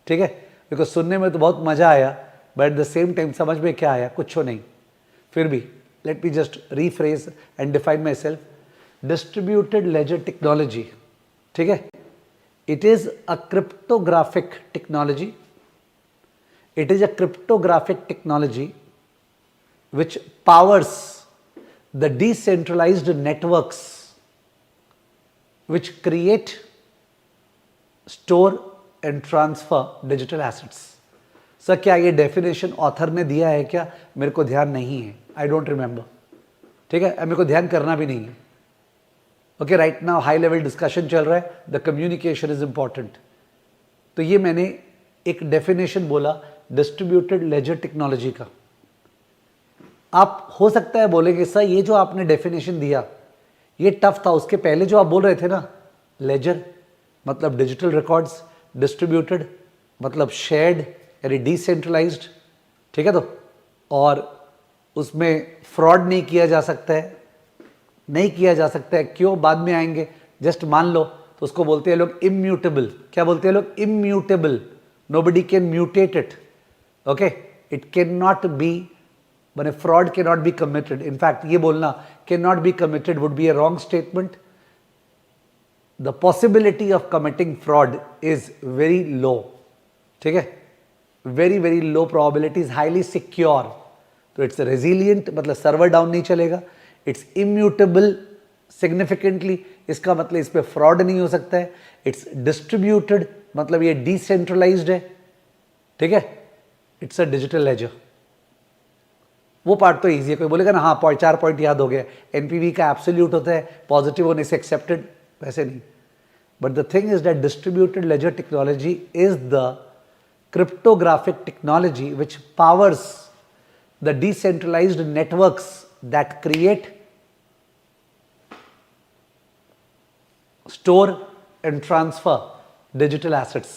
ठीक है। Because सुनने में तो बहुत मजा आया, but at the same time समझ में क्या आया? कुछ नहीं. फिर भी let me just rephrase and define my self. Distributed ledger technology, ठीक है, it is a cryptographic technology. It is a cryptographic technology which powers the decentralized networks which create, store and transfer digital assets. Sir क्या ये definition author ने दिया है क्या? मेरे को ध्यान नहीं है, आई डोंट रिमेंबर. ठीक है, मेरे को ध्यान करना भी नहीं है. Okay, right now high level discussion चल रहा है, द कम्युनिकेशन इज इंपॉर्टेंट. तो ये मैंने एक डेफिनेशन बोला डिस्ट्रीब्यूटेड लेजर टेक्नोलॉजी का. आप हो सकता है बोलेंगे सर ये जो आपने डेफिनेशन दिया ये टफ था, उसके पहले जो आप बोल रहे थे ना, लेजर मतलब डिजिटल रिकॉर्ड्स, डिस्ट्रीब्यूटेड मतलब शेयर्ड यानी डिसेंट्रलाइज्ड, ठीक है. तो और उसमें फ्रॉड नहीं किया जा सकता है, नहीं किया जा सकता है. क्यों? बाद में आएंगे. जस्ट मान लो तो उसको बोलते हैं लोग इम्यूटेबल. क्या बोलते हैं लोग? Immutable. Nobody can mutate it. Okay, it can not be, माने fraud can not be committed. In fact ये बोलना can not be committed would be a wrong statement. The possibility of committing fraud is very low. ठीक है, very very low probability, is highly secure. तो it's resilient मतलब server down नहीं चलेगा. It's immutable significantly, इसका मतलब इस पर फ्रॉड नहीं हो सकता है. इट्स डिस्ट्रीब्यूटेड मतलब ये डिसेंट्रलाइज्ड है. ठीक है, इट्स अ डिजिटल लेजर. वो पार्ट तो इजी है. कोई बोलेगा ना हाँ 4 पॉइंट याद हो गया, एनपीवी का एब्सोल्यूट होता है, पॉजिटिव होने से एक्सेप्टेड, वैसे नहीं. But the thing is that distributed ledger technology is the cryptographic technology which powers the decentralized networks that create, store and transfer digital assets.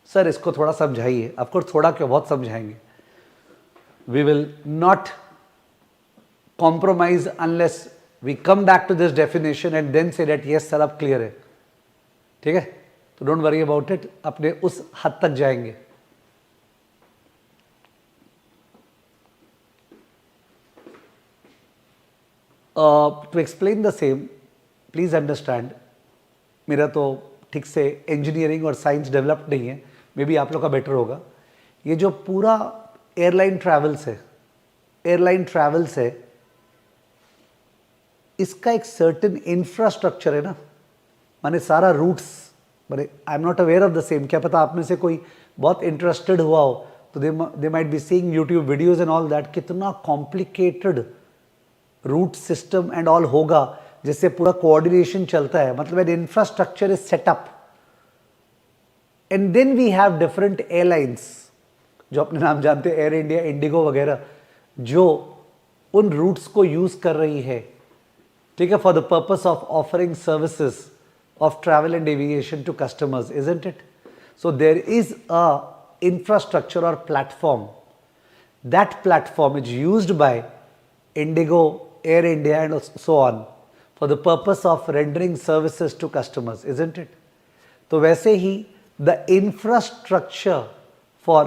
Sir इसको थोड़ा समझाइए. ऑफ कोर्स थोड़ा क्यों, बहुत समझाएंगे. We will not compromise unless we come back to this definition and then say that yes sir अब clear है. ठीक है, तो डोंट वरी अबाउट इट, अपने उस हद तक जाएंगे. To explain the same, please understand, मेरा तो ठीक से इंजीनियरिंग और साइंस डेवलप नहीं है, मे बी आप लोग का बेटर होगा. ये जो पूरा एयरलाइन ट्रैवल्स है, एयरलाइन ट्रैवल्स है, इसका एक सर्टेन इंफ्रास्ट्रक्चर है ना, माने सारा रूट्स, माने आई am not aware of the same. क्या पता आप में से कोई बहुत इंटरेस्टेड हुआ हो तो they might be seeing YouTube videos and all that. कितना complicated route system and all होगा जिससे पूरा कोऑर्डिनेशन चलता है. मतलब an infrastructure is set up and then we have different airlines जो अपने नाम जानते हैं, एयर इंडिया, इंडिगो वगैरह, जो उन रूट्स को यूज कर रही है. ठीक है, for the purpose of offering services of travel and aviation to customers, isn't it? So there is a infrastructure or platform. That platform is used by Indigo, Air India and so on for the purpose of rendering services to customers, isn't it? तो वैसे ही the infrastructure for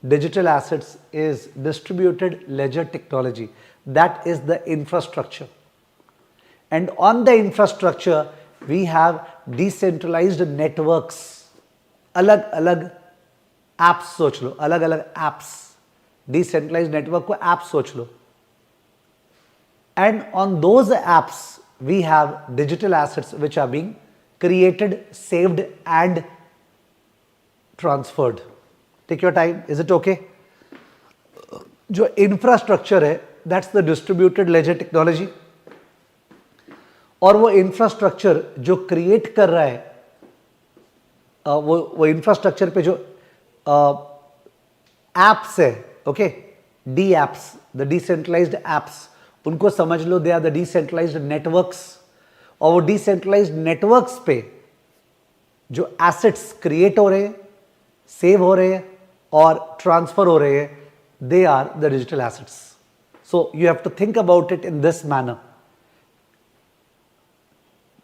digital assets is distributed ledger technology. That is the infrastructure. And on the infrastructure we have decentralized networks. अलग अलग apps सोच लो, अलग अलग apps, decentralized network को apps सोच लो. And on those apps we have digital assets which are being created, saved and transferred. Take your time, is it okay? जो infrastructure है, that's the distributed ledger technology. और वो infrastructure जो create कर रहा है, वो इंफ्रास्ट्रक्चर पे जो एप्स है, okay, D apps, the decentralised apps, उनको समझ लो they are the decentralised networks. और वो डिसेंट्रलाइज्ड नेटवर्क्स पे जो एसेट्स क्रिएट हो रहे हैं, सेव हो रहे हैं और ट्रांसफर हो रहे हैं, they are the digital assets. So you have to think about it in this manner.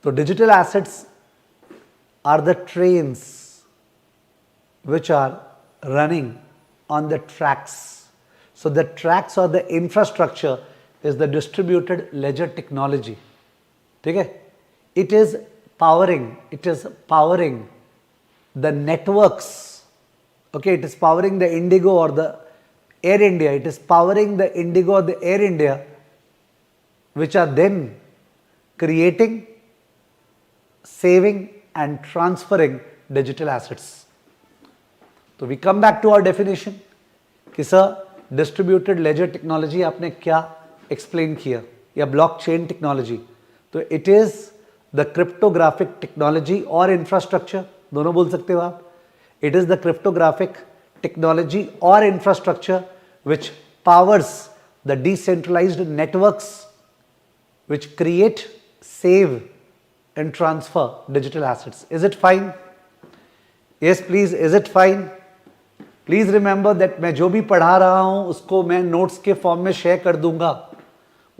So digital assets are the trains which are running on the tracks. So the tracks or the infrastructure is the distributed ledger technology. ठीक है? It is powering the networks. Okay, it is powering the Indigo or the Air India. It is powering the Indigo or the Air India, which are then creating, saving and transferring digital assets. So we come back to our definition कि sir distributed ledger technology आपने क्या explain किया, या blockchain technology. तो it is the cryptographic technology और infrastructure, दोनों बोल सकते हो आप. It is the cryptographic technology और infrastructure which powers the decentralised networks which create, save and transfer digital assets. Is it fine? Yes, please. Is it fine? Please remember that मैं जो भी पढ़ा रहा हूँ उसको मैं नोट्स के फॉर्म में शेयर कर दूंगा.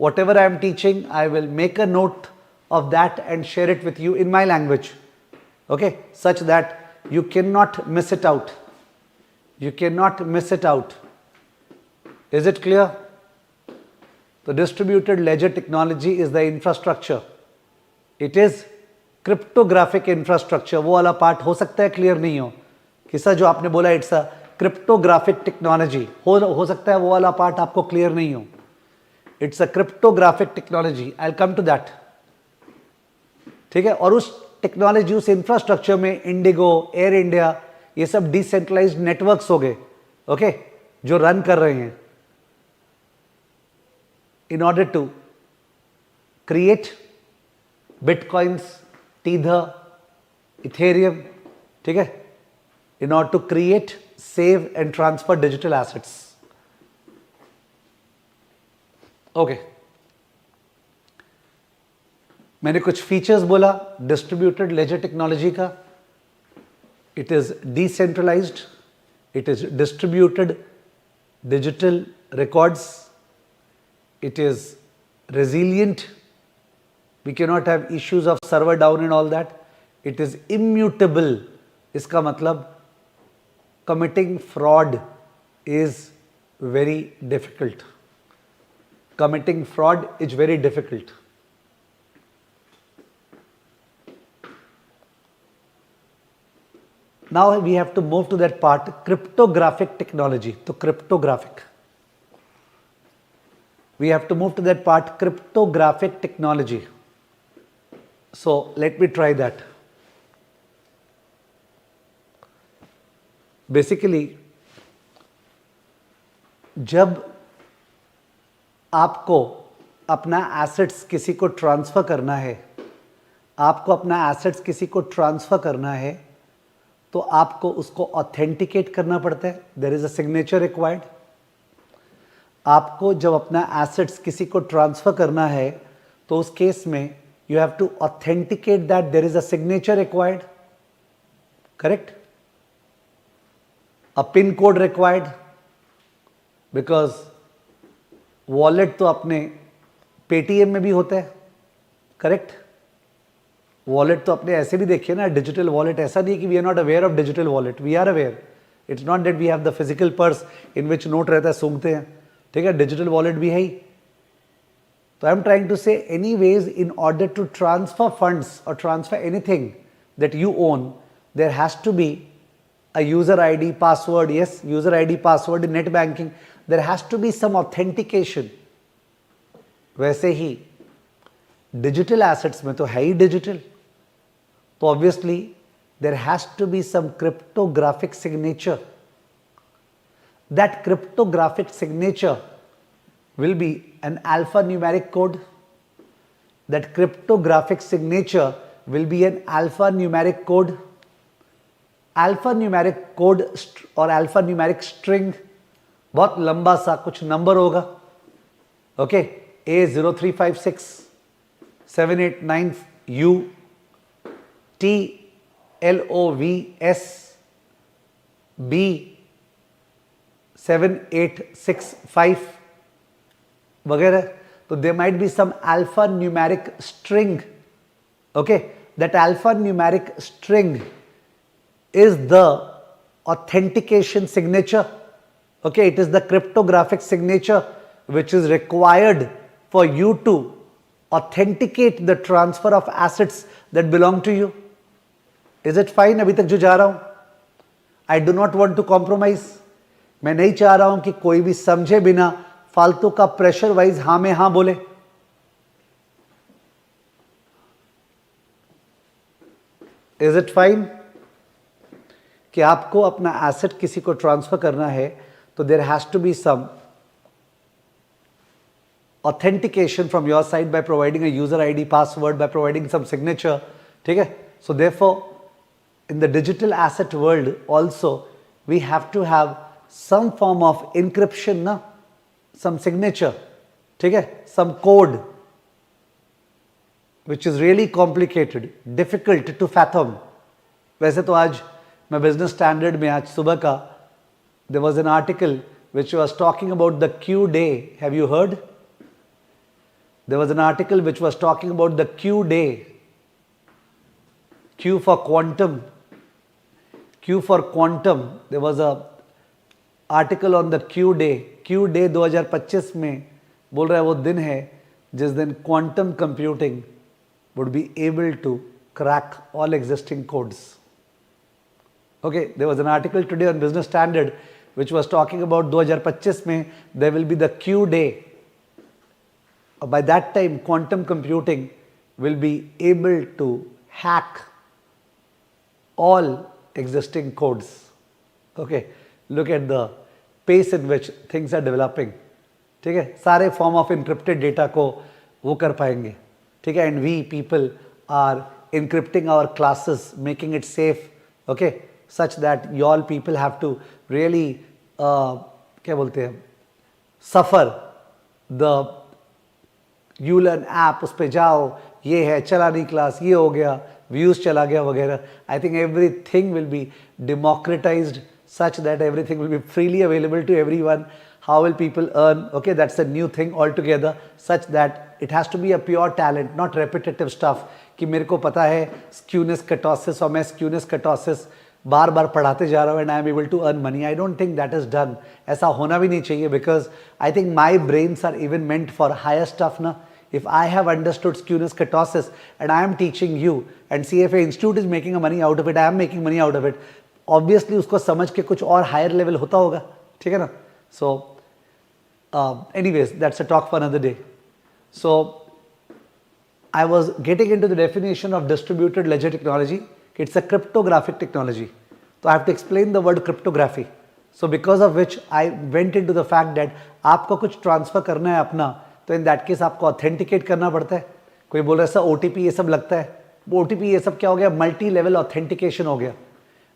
Whatever I am teaching, I will make a note of that and share it with you in my language. Okay? Such that you cannot miss it out. You cannot miss it out. Is it clear? The distributed ledger technology is the infrastructure. It is cryptographic infrastructure. वो वाला part हो सकता है clear नहीं हो कि sir जो आपने बोला इट्स अ क्रिप्टोग्राफिक टेक्नोलॉजी, हो सकता है वो वाला पार्ट आपको क्लियर नहीं हो. It's a cryptographic technology. I will come to that. ठीक है? और उस टेक्नोलॉजी, उस इंफ्रास्ट्रक्चर में इंडिगो, एयर इंडिया, ये सब डिसेंट्रलाइज्ड नेटवर्क्स हो गए. ओके, जो रन कर रहे हैं in order to create bitcoins, Tether, Ethereum, ठीक है, in order to create, save and transfer digital assets. Okay. मैंने कुछ फीचर्स बोला डिस्ट्रीब्यूटेड लेजर टेक्नोलॉजी का. It is decentralised, it is distributed digital records, it is resilient, we cannot have issues of server down and all that. It is immutable. इसका मतलब committing fraud is very difficult. Committing fraud is very difficult. Now we have to move to that part, cryptographic technology. So cryptographic, we have to move to that part, cryptographic technology. So let me try that. Basically, जब आपको अपना assets किसी को transfer करना है, आपको अपना assets किसी को ट्रांसफर करना है, तो आपको उसको ऑथेंटिकेट करना पड़ता है. There is a signature required. आपको जब अपना एसेट्स किसी को ट्रांसफर करना है तो उस केस में you have to authenticate that there is a signature required. Correct? A pin code required, because wallet तो अपने पेटीएम में भी होता है. करेक्ट? वॉलेट तो अपने ऐसे भी देखिए ना, डिजिटल वॉलेट. ऐसा नहीं है कि we are not aware of digital wallet, we are aware. It's not that we have the physical purse in which note रहता है, सूंघते हैं. ठीक है? डिजिटल वॉलेट भी है ही. तो I am trying to say any ways in order to transfer funds और transfer anything that you own, there has to be a user ID, password. Yes, user ID, password in net banking. There has to be some authentication. वैसे ही digital assets में तो है ही digital, तो obviously there has to be some cryptographic signature. That cryptographic signature will be an alphanumeric code. That cryptographic signature will be an alphanumeric code. Alphanumeric code और alphanumeric string, बहुत लंबा सा कुछ नंबर होगा. Okay, A0356 789 U T LOVS B 7865 वगैरह. तो there might be some alphanumeric string. Okay, that alphanumeric string is the authentication signature. Okay, it is the cryptographic signature which is required for you to authenticate the transfer of assets that belong to you. Is it fine? अभी तक जो जा रहा हूं, I do not want to compromise. मैं नहीं चाह रहा हूं कि कोई भी समझे बिना फालतू का प्रेशर वाइज हां में हां बोले. Is it fine? कि आपको अपना एसेट किसी को ट्रांसफर करना है तो there has to be some authentication from your side by providing a user ID, password, by providing some signature. ठीक है? So therefore, in the digital asset world also, we have to have some form of encryption, na? Some signature, ठीक है? Some code, which is really complicated, difficult to fathom. वैसे तो आज मैं business standard में आज सुबह का there was an article which was talking about the Q day. Have you heard? There was an article which was talking about the Q day. Q for quantum. Q for quantum. There was a article on the Q day. Q day 2025 में बोल रहा है वो दिन है जिस दिन quantum computing would be able to crack all existing codes. Okay, there was an article today on Business Standard which was talking about 2025 में there will be the Q day. By that time, quantum computing will be able to hack all existing codes. Okay, look at the pace in which things are developing. ठीक है, सारे form of encrypted data को वो कर पाएंगे. ठीक है, and we people are encrypting our classes, making it safe. Okay, such that you all people have to really क्या बोलते हैं, suffer the you learn app, उस पर जाओ, ये है, चला नहीं क्लास, ये हो गया, व्यूज चला गया वगैरह. I think everything will be democratised such that everything will be freely available to everyone. How will people earn? Okay, that's a new thing altogether, such that it has to be a pure talent, not repetitive stuff कि मेरे को पता है skewness कटोसिस और मैं skewness कटोसिस बार बार पढ़ाते जा रहा हूँ and I am able to earn money. I don't think that is done. ऐसा होना भी नहीं चाहिए because I think my brains are even meant for higher stuff ना. If I have understood skewness kurtosis and I am teaching you and CFA Institute is making a money out of it, I am making money out of it, obviously उसको समझ के कुछ और higher level होता होगा. ठीक है ना? So anyways, that's a talk for another day. So I was getting into the definition of distributed ledger technology. It's a cryptographic technology. So I have to explain the word cryptography. So because of which I went into the fact that आपको कुछ transfer करना है अपना, तो in that case आपको authenticate करना पड़ता है. कोई बोल रहा है सर ओटीपी ये सब लगता है. ओटीपी ये सब क्या हो गया? मल्टी लेवल ऑथेंटिकेशन हो गया.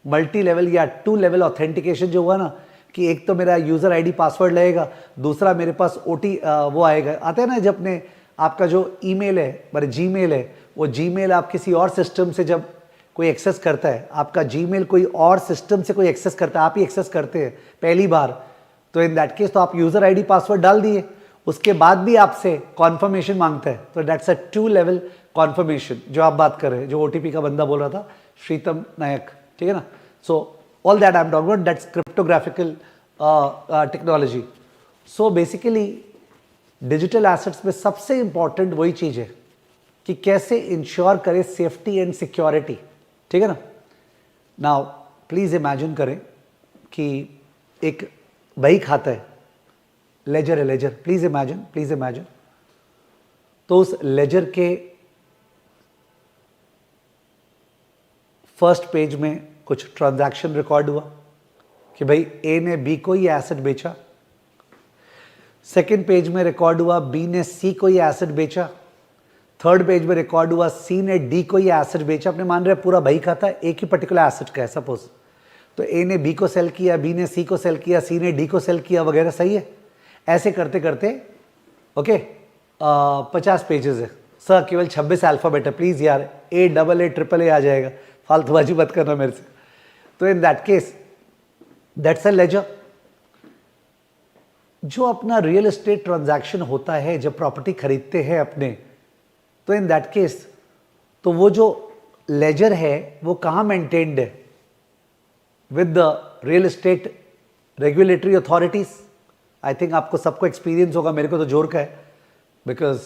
मल्टी लेवल या टू लेवल ऑथेंटिकेशन जो हुआ ना, कि एक तो मेरा यूजर आईडी पासवर्ड लगेगा, दूसरा मेरे पास वो आएगा, आता है ना जब अपने आपका जो ईमेल है, मेरे जीमेल है, वो जीमेल आप किसी और सिस्टम से जब कोई एक्सेस करता है, आपका जीमेल कोई और सिस्टम से कोई एक्सेस करता है, आप ही एक्सेस करते हैं पहली बार, तो इन दैट केस तो आप यूजर आईडी पासवर्ड डाल दिए, उसके बाद भी आपसे कॉन्फर्मेशन मांगता है. तो that's a two level confirmation जो आप बात कर रहे हैं, जो ओटीपी का बंदा बोल रहा था, श्रीतम नायक. ठीक है ना? So all that I am talking about, that's cryptographical technology. So basically digital assets में सबसे इंपॉर्टेंट वही चीज है कि कैसे इंश्योर करें सेफ्टी एंड सिक्योरिटी. ठीक है ना? नाउ प्लीज इमेजिन करें कि एक बही खाता है, लेजर है, लेजर. Please imagine. तो उस लेजर के फर्स्ट पेज में कुछ ट्रांजैक्शन रिकॉर्ड हुआ कि भाई ए ने बी को ये एसेट बेचा. सेकंड पेज में रिकॉर्ड हुआ बी ने सी को ये एसेट बेचा. थर्ड पेज में रिकॉर्ड हुआ सी ने डी को ये एसेट बेचा. अपने मान रहे पूरा बही खाता है, एक ही पर्टिकुलर एसेट का है सपोज. तो ए ने बी को सेल किया, बी ने सी को सेल किया, सी ने डी को सेल किया वगैरह. सही है? ऐसे करते करते ओके 50 पेजेस है सर, केवल 26 अल्फाबेट है. प्लीज यार, AAA आ जाएगा, फालतूबाजी मत करना मेरे से. तो in that case that's a ledger. जो अपना रियल एस्टेट ट्रांजैक्शन होता है, जब प्रॉपर्टी खरीदते हैं अपने, तो इन दैट केस तो वो जो लेजर है वो कहाँ मेंटेन्ड है? With the real estate regulatory authorities, I think आपको सबको एक्सपीरियंस होगा, मेरे को तो जोर का है, because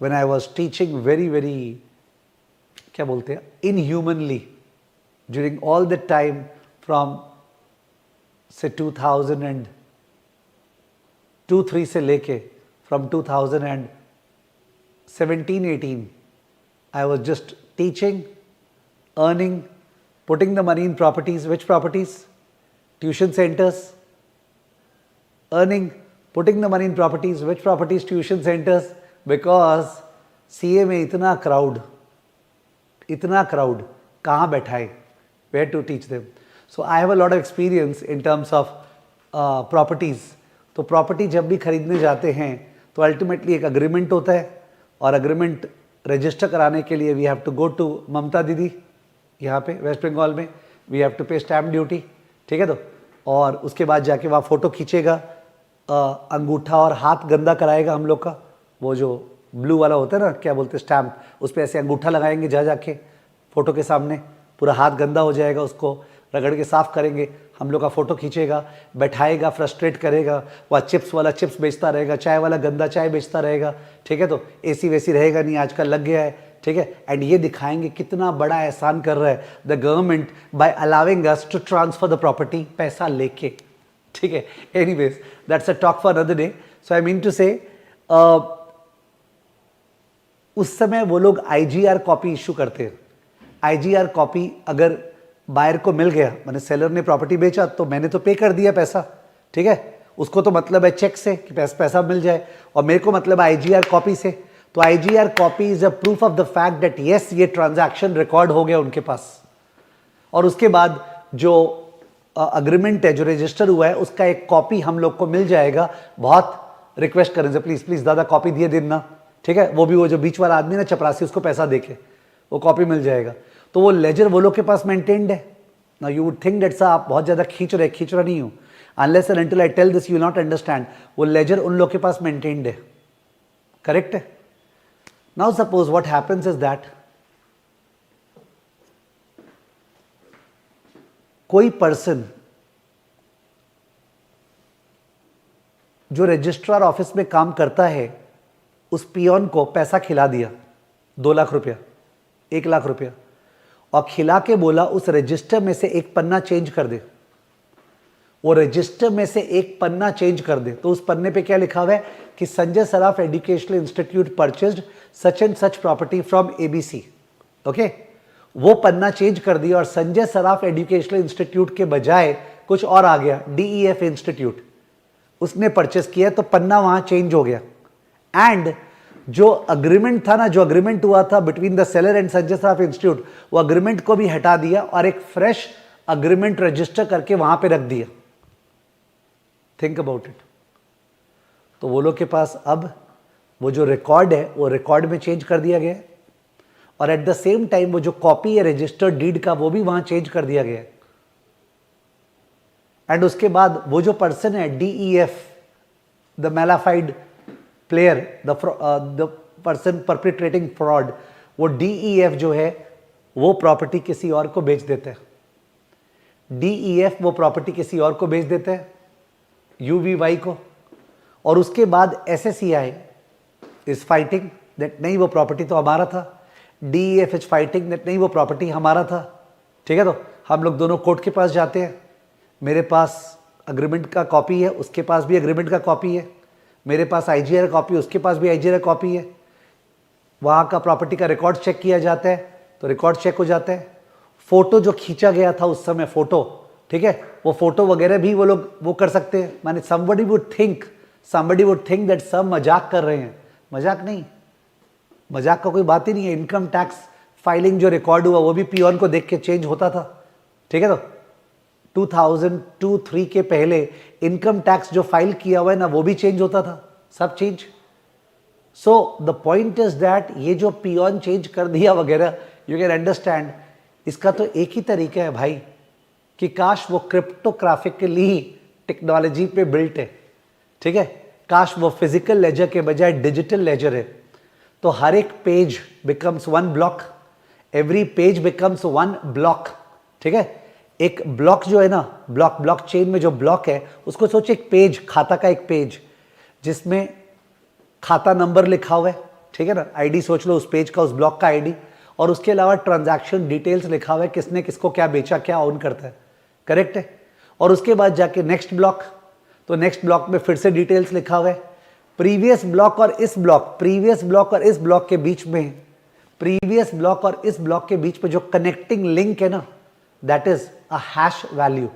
when I was teaching very very क्या बोलते हैं inhumanly during all the time from से 2002-3 से लेके from 2017-18 I was just teaching, earning, putting the money in properties. Which properties? Tuition centers. Earning, putting the money in properties. Which properties? Tuition centers. Because CA में इतना crowd, कहाँ बैठाए? Where to teach them? So I have a lot of experience in terms of properties. तो property जब भी खरीदने जाते हैं तो अल्टीमेटली एक अग्रीमेंट होता है, और अग्रीमेंट रजिस्टर कराने के लिए we have to go to Mamata Didi यहाँ पे वेस्ट बंगाल में, we have to pay stamp duty, ठीक है। तो और उसके बाद जाके वहाँ फ़ोटो खींचेगा, अंगूठा और हाथ गंदा कराएगा हम लोग का, वो जो ब्लू वाला होता है ना, क्या बोलते हैं स्टैम्प, उस पर ऐसे अंगूठा लगाएंगे जाके फ़ोटो के सामने, पूरा हाथ गंदा हो जाएगा, उसको रगड़ के साफ़ करेंगे, हम लोग का फ़ोटो खींचेगा, बैठाएगा, फ्रस्ट्रेट करेगा, वह चिप्स वाला चिप्स बेचता रहेगा, चाय वाला गंदा चाय बेचता रहेगा, ठीक है। तो एसी वैसी रहेगा नहीं, आजकल लग गया है, ठीक है। एंड ये दिखाएंगे कितना बड़ा एहसान कर रहा है the government by allowing us to transfer the property, पैसा लेके, ठीक है। Anyways that's a talk for another day. So I mean to say उस समय वो लोग आईजीआर कॉपी इशू करते हैं। आईजीआर कॉपी अगर बायर को मिल गया, मैंने सेलर ने प्रॉपर्टी बेचा तो मैंने तो पे कर दिया पैसा, ठीक है, उसको तो मतलब है चेक से कि पैसा मिल जाए, और मेरे को मतलब आईजीआर कॉपी से। तो IGR copy is a proof of the fact that yes ये ट्रांजैक्शन रिकॉर्ड हो गया उनके पास, और उसके बाद जो अग्रीमेंट है जो रजिस्टर हुआ है उसका एक कॉपी हम लोग को मिल जाएगा। बहुत रिक्वेस्ट करें प्लीज प्लीज दादा कॉपी दिए देना, ठीक है। वो भी वो जो बीच वाला आदमी ना चपरासी, उसको पैसा देके वो कॉपी मिल जाएगा। तो वो लेजर वो लोग के पास मेंटेन्ड है ना। यू वुड थिंक दैट सा आप बहुत ज़्यादा खींच रहा नहीं हूँ, unless and until I tell this you not understand. वो लेजर उन लोग के पास मेंटेन्ड है, करेक्ट है। Now suppose what happens is that कोई पर्सन जो रजिस्ट्रार ऑफिस में काम करता है उस पियोन को पैसा खिला दिया 2 लाख रुपया, 1 लाख रुपया, और खिला के बोला उस रजिस्टर में से एक पन्ना चेंज कर दे। वो रजिस्टर में से एक पन्ना चेंज कर दे तो उस पन्ने पे क्या लिखा हुआ है कि Sanjay Saraf educational institute purchased such and such property from ABC, okay. वो पन्ना चेंज कर दिया और संजय सराफ एजुकेशनल इंस्टीट्यूट के बजाय कुछ और आ गया, डीईएफ इंस्टीट्यूट, उसने परचेस किया तो पन्ना वहां चेंज हो गया। एंड जो अग्रीमेंट था ना, जो अग्रीमेंट हुआ था between the seller and Sanjay Saraf institute, वो अग्रीमेंट को भी हटा दिया और एक फ्रेश अग्रीमेंट रजिस्टर करके वहां पे रख दिया। Think about it. तो वो लोग के पास अब वो जो रिकॉर्ड है वो रिकॉर्ड में चेंज कर दिया गया है, और एट द सेम टाइम वो जो कॉपी है रजिस्टर्ड डीड का वो भी वहां चेंज कर दिया गया है। एंड उसके बाद वो जो पर्सन है DEF, the malafide player, the person perpetrating fraud, वो डीईएफ जो है वो प्रॉपर्टी किसी और को बेच देते हैं। डीईएफ वो प्रॉपर्टी किसी और को बेच देते हैं, यूवीवाई को, और उसके बाद एसएससीआई इज फाइटिंग दैट नहीं वो प्रॉपर्टी तो हमारा था, डीईएफ इज फाइटिंग दैट नहीं वो प्रॉपर्टी हमारा था, ठीक है। तो हम लोग दोनों कोर्ट के पास जाते हैं, मेरे पास अग्रीमेंट का कॉपी है, उसके पास भी अग्रीमेंट का कॉपी है, मेरे पास आईजीआर कॉपी, उसके पास भी आईजीआर कॉपी है, वहाँ का प्रॉपर्टी का रिकॉर्ड चेक किया जाता है तो रिकॉर्ड चेक हो जाता है। फोटो जो खींचा गया था उस समय फोटो, ठीक है, वो फोटो वगैरह भी वो लोग वो कर सकते हैं। माने somebody would think that सब मजाक कर रहे हैं, मजाक नहीं, मजाक का कोई बात ही नहीं है। इनकम टैक्स फाइलिंग जो रिकॉर्ड हुआ वो भी पियोन को देख के चेंज होता था, ठीक है। तो 2002-3 के पहले इनकम टैक्स जो फाइल किया हुआ है ना वो भी चेंज होता था, सब change. So the point is that ये जो पियोन चेंज कर दिया वगैरह, यू कैन अंडरस्टैंड, इसका तो एक ही तरीका है भाई कि काश वो क्रिप्टोग्राफिकली टेक्नोलॉजी पे बिल्ट है, ठीक है, काश वो फिजिकल लेजर के बजाय डिजिटल लेजर है, तो हर एक page becomes 1 block, every page becomes 1 block, ठीक है। एक ब्लॉक जो है ना, ब्लॉक चेन में जो ब्लॉक है उसको सोचे एक पेज, खाता का एक पेज जिसमें खाता नंबर लिखा हुआ है, ठीक है ना, आईडी सोच लो उस पेज का, उस ब्लॉक का आईडी, और उसके अलावा ट्रांजैक्शन डिटेल्स लिखा हुआ है, किसने किसको क्या बेचा, क्या ओन करता है, करेक्ट है। और उसके बाद जाके नेक्स्ट ब्लॉक, तो नेक्स्ट ब्लॉक में फिर से डिटेल्स लिखा हुआ है। प्रीवियस ब्लॉक और इस ब्लॉक, प्रीवियस ब्लॉक और इस ब्लॉक के बीच में, प्रीवियस ब्लॉक और इस ब्लॉक के बीच में जो कनेक्टिंग लिंक है ना, that is a hash value.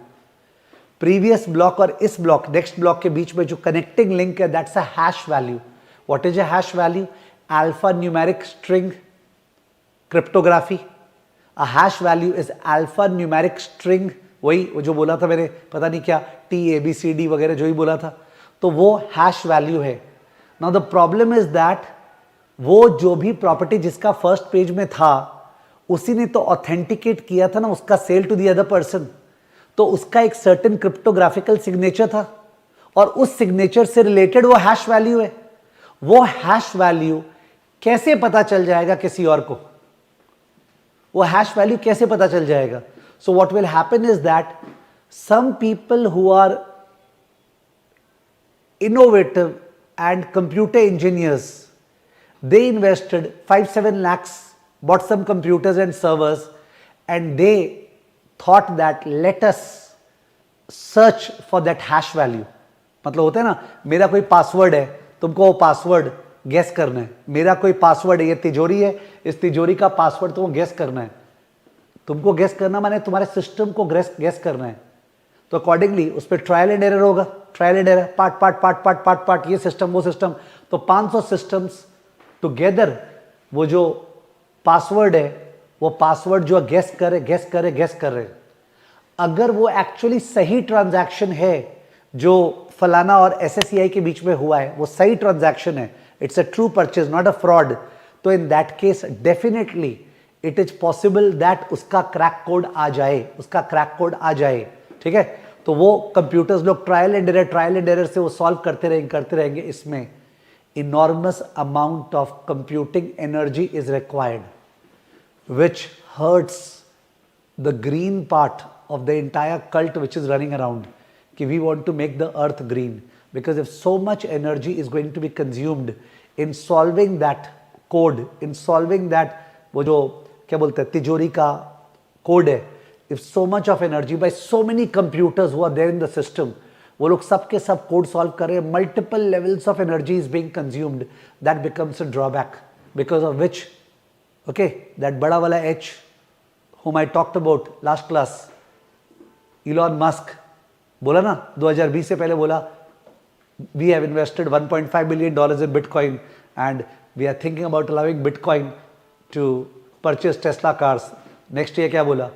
Previous block और इस ब्लॉक, नेक्स्ट ब्लॉक के बीच में जो कनेक्टिंग लिंक है, that's a hash value. What is a hash value? Alpha numeric string cryptography. A hash value is alpha numeric string, वही वो जो बोला था मैंने, पता नहीं क्या TABCD वगैरह जो ही बोला था, तो वो हैश वैल्यू है। Now the problem is that वो जो भी प्रॉपर्टी जिसका फर्स्ट पेज में था उसी ने तो ऑथेंटिकेट किया था ना उसका sale to the other person, तो उसका एक सर्टेन क्रिप्टोग्राफिकल सिग्नेचर था और उस सिग्नेचर से रिलेटेड वो हैश वैल्यू है। वो हैश वैल्यू कैसे पता चल जाएगा किसी और को? वो हैश वैल्यू कैसे पता चल जाएगा? So what will happen is that some people who are innovative and computer engineers, they invested 5-7 lakhs, bought some computers and servers, and they thought that let us search for that hash value. मतलब होता है ना, मेरा कोई password है, तुमको वो password guess करना है। मेरा कोई पासवर्ड है, ये तिजोरी है, इस तिजोरी का पासवर्ड तुमको गेस करना है। तुमको गेस करना माने तुम्हारे सिस्टम को गेस करना है, तो अकॉर्डिंगली उस पर ट्रायल एंड एरर होगा, ट्रायल एंड एरर, पार्ट, ये सिस्टम वो सिस्टम, तो 500 सिस्टम्स टुगेदर वो जो पासवर्ड है, वो पासवर्ड जो गेस करे, अगर वो एक्चुअली सही ट्रांजैक्शन है जो फलाना और SSCI के बीच में हुआ है, वो सही ट्रांजैक्शन है, it's a true purchase not a fraud, तो in that case definitely it is possible that उसका क्रैक कोड आ जाए, ठीक है। तो वो कंप्यूटर्स लोग ट्रायल एंड एरर से वो सॉल्व करते रहेंगे। इसमें enormous amount of computing energy is required which hertz the green part of the entire cult which is running around, कि we want to make the earth green, because if so much energy is going to be consumed in solving that code, in solving that वो जो क्या बोलते हैं तिजोरी का code है, if so much of energy by so many computers who are there in the system, वो लोग सब के सब कोड सॉल्व कर रहे हैं, multiple levels of energy is being consumed, that becomes a drawback, because of which okay that बड़ा वाला H whom I talked about last class, Elon Musk बोला ना 2020 से पहले बोला, we have invested $1.5 billion in bitcoin and we are thinking about allowing bitcoin to purchase Tesla cars. Next year क्या बोला?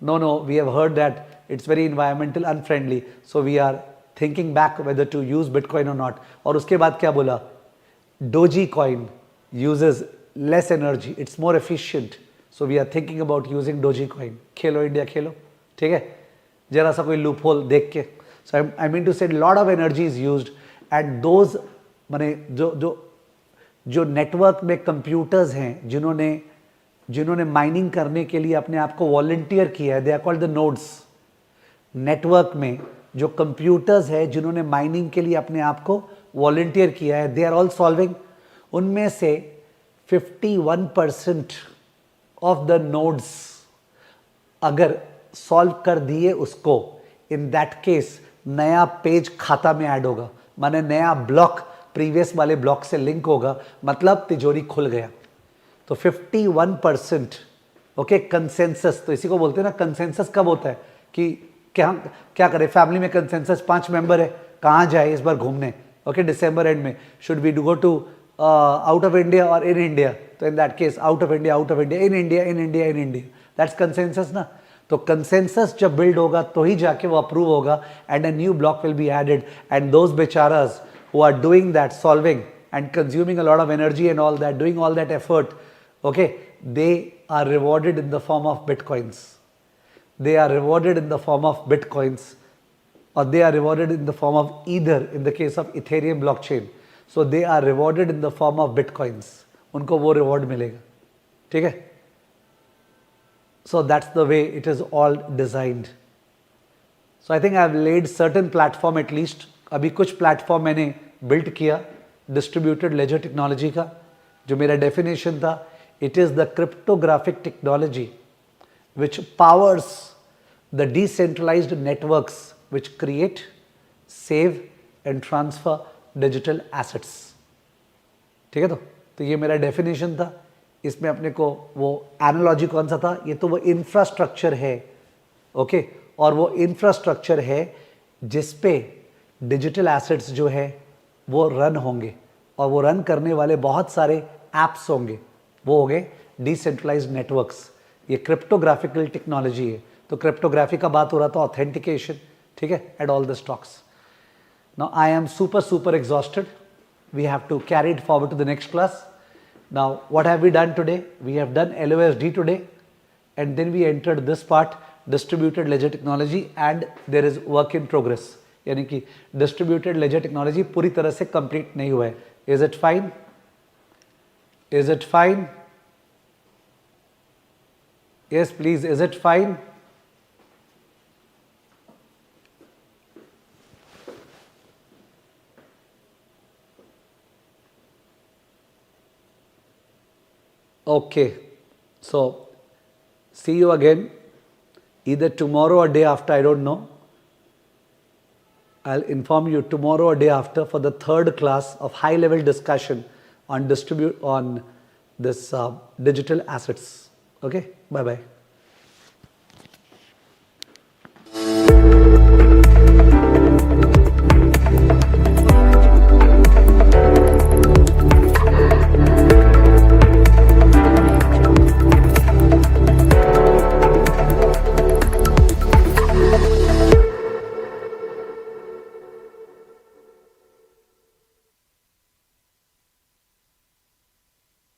No we have heard that it's very environmental unfriendly, so we are thinking back whether to use bitcoin और नॉट। और उसके बाद क्या बोला? Dogecoin uses less energy, it's more efficient, so we are thinking about using doji coin. Khelo India खेलो, ठीक है, जरा सा कोई लूप होल देख के। सो आई मीन टू से lot of energy is used and those माने जो नेटवर्क में कंप्यूटर्स हैं जिन्होंने माइनिंग करने के लिए अपने आप को वॉलंटियर किया है, they are called the nodes. Network में जो कंप्यूटर्स है जिन्होंने माइनिंग के लिए अपने आप को वॉलंटियर किया है, दे आर ऑल सॉल्विंग। उनमें से 51% ऑफ द नोड्स अगर सॉल्व कर दिए उसको, इन दैट केस नया पेज खाता में ऐड होगा, माने नया ब्लॉक प्रीवियस वाले ब्लॉक से लिंक होगा, मतलब तिजोरी खुल गया। तो 51% ओके कंसेंसस, तो इसी को बोलते हैं ना कंसेंसस कब होता है कि क्या करें, फैमिली में कंसेंसस 5 मेंबर है, कहाँ जाए इस बार घूमने, ओके दिसंबर एंड में, should we go to out of India और इन इंडिया, तो in that case out of India in India, that's consensus ना। तो कंसेंसस जब बिल्ड होगा तो ही जाके वो अप्रूव होगा and a new block will be added and those बेचारास who are doing that solving and consuming a lot of energy and all that, doing all that effort, okay, they are rewarded in the form of bitcoins, they are rewarded in the form of bitcoins, or they are rewarded in the form of either, in the case of Ethereum blockchain, so they are rewarded in the form of bitcoins, उनको वो reward मिलेगा, ठीक है। So that's the way it is all designed. So I think I have led certain platform at least, अभी कुछ platform मैंने build किया distributed ledger technology का. जो मेरा डेफिनेशन था, it is the cryptographic technology which powers the decentralized networks which create, save and transfer digital assets. ठीक है. तो ये मेरा डेफिनेशन था. इसमें अपने को वो एनालॉजी कौन सा था, ये तो वो इंफ्रास्ट्रक्चर है. ओके. और वो इंफ्रास्ट्रक्चर है जिस पे डिजिटल एसेट्स जो है वो रन होंगे, और वो रन करने वाले बहुत सारे एप्स होंगे. वो हो गए डिसेंट्रलाइज्ड नेटवर्क्स. ये क्रिप्टोग्राफिकल टेक्नोलॉजी है. तो क्रिप्टोग्राफी का बात हो रहा था, ऑथेंटिकेशन. ठीक है. At all the stocks. Now I am super exhausted. We have to carry it forward to the next class. Now what have we done today? We have done LOSD today, and then we entered this part, distributed ledger technology, and there is work in progress. यानी कि distributed ledger technology पूरी तरह से complete नहीं हुआ है. Is it fine? Is it fine? Yes, please. Is it fine? Okay. So, see you again either tomorrow or day after. I don't know. I'll inform you tomorrow or day after for the third class of high level discussion on this digital assets. Okay, bye bye.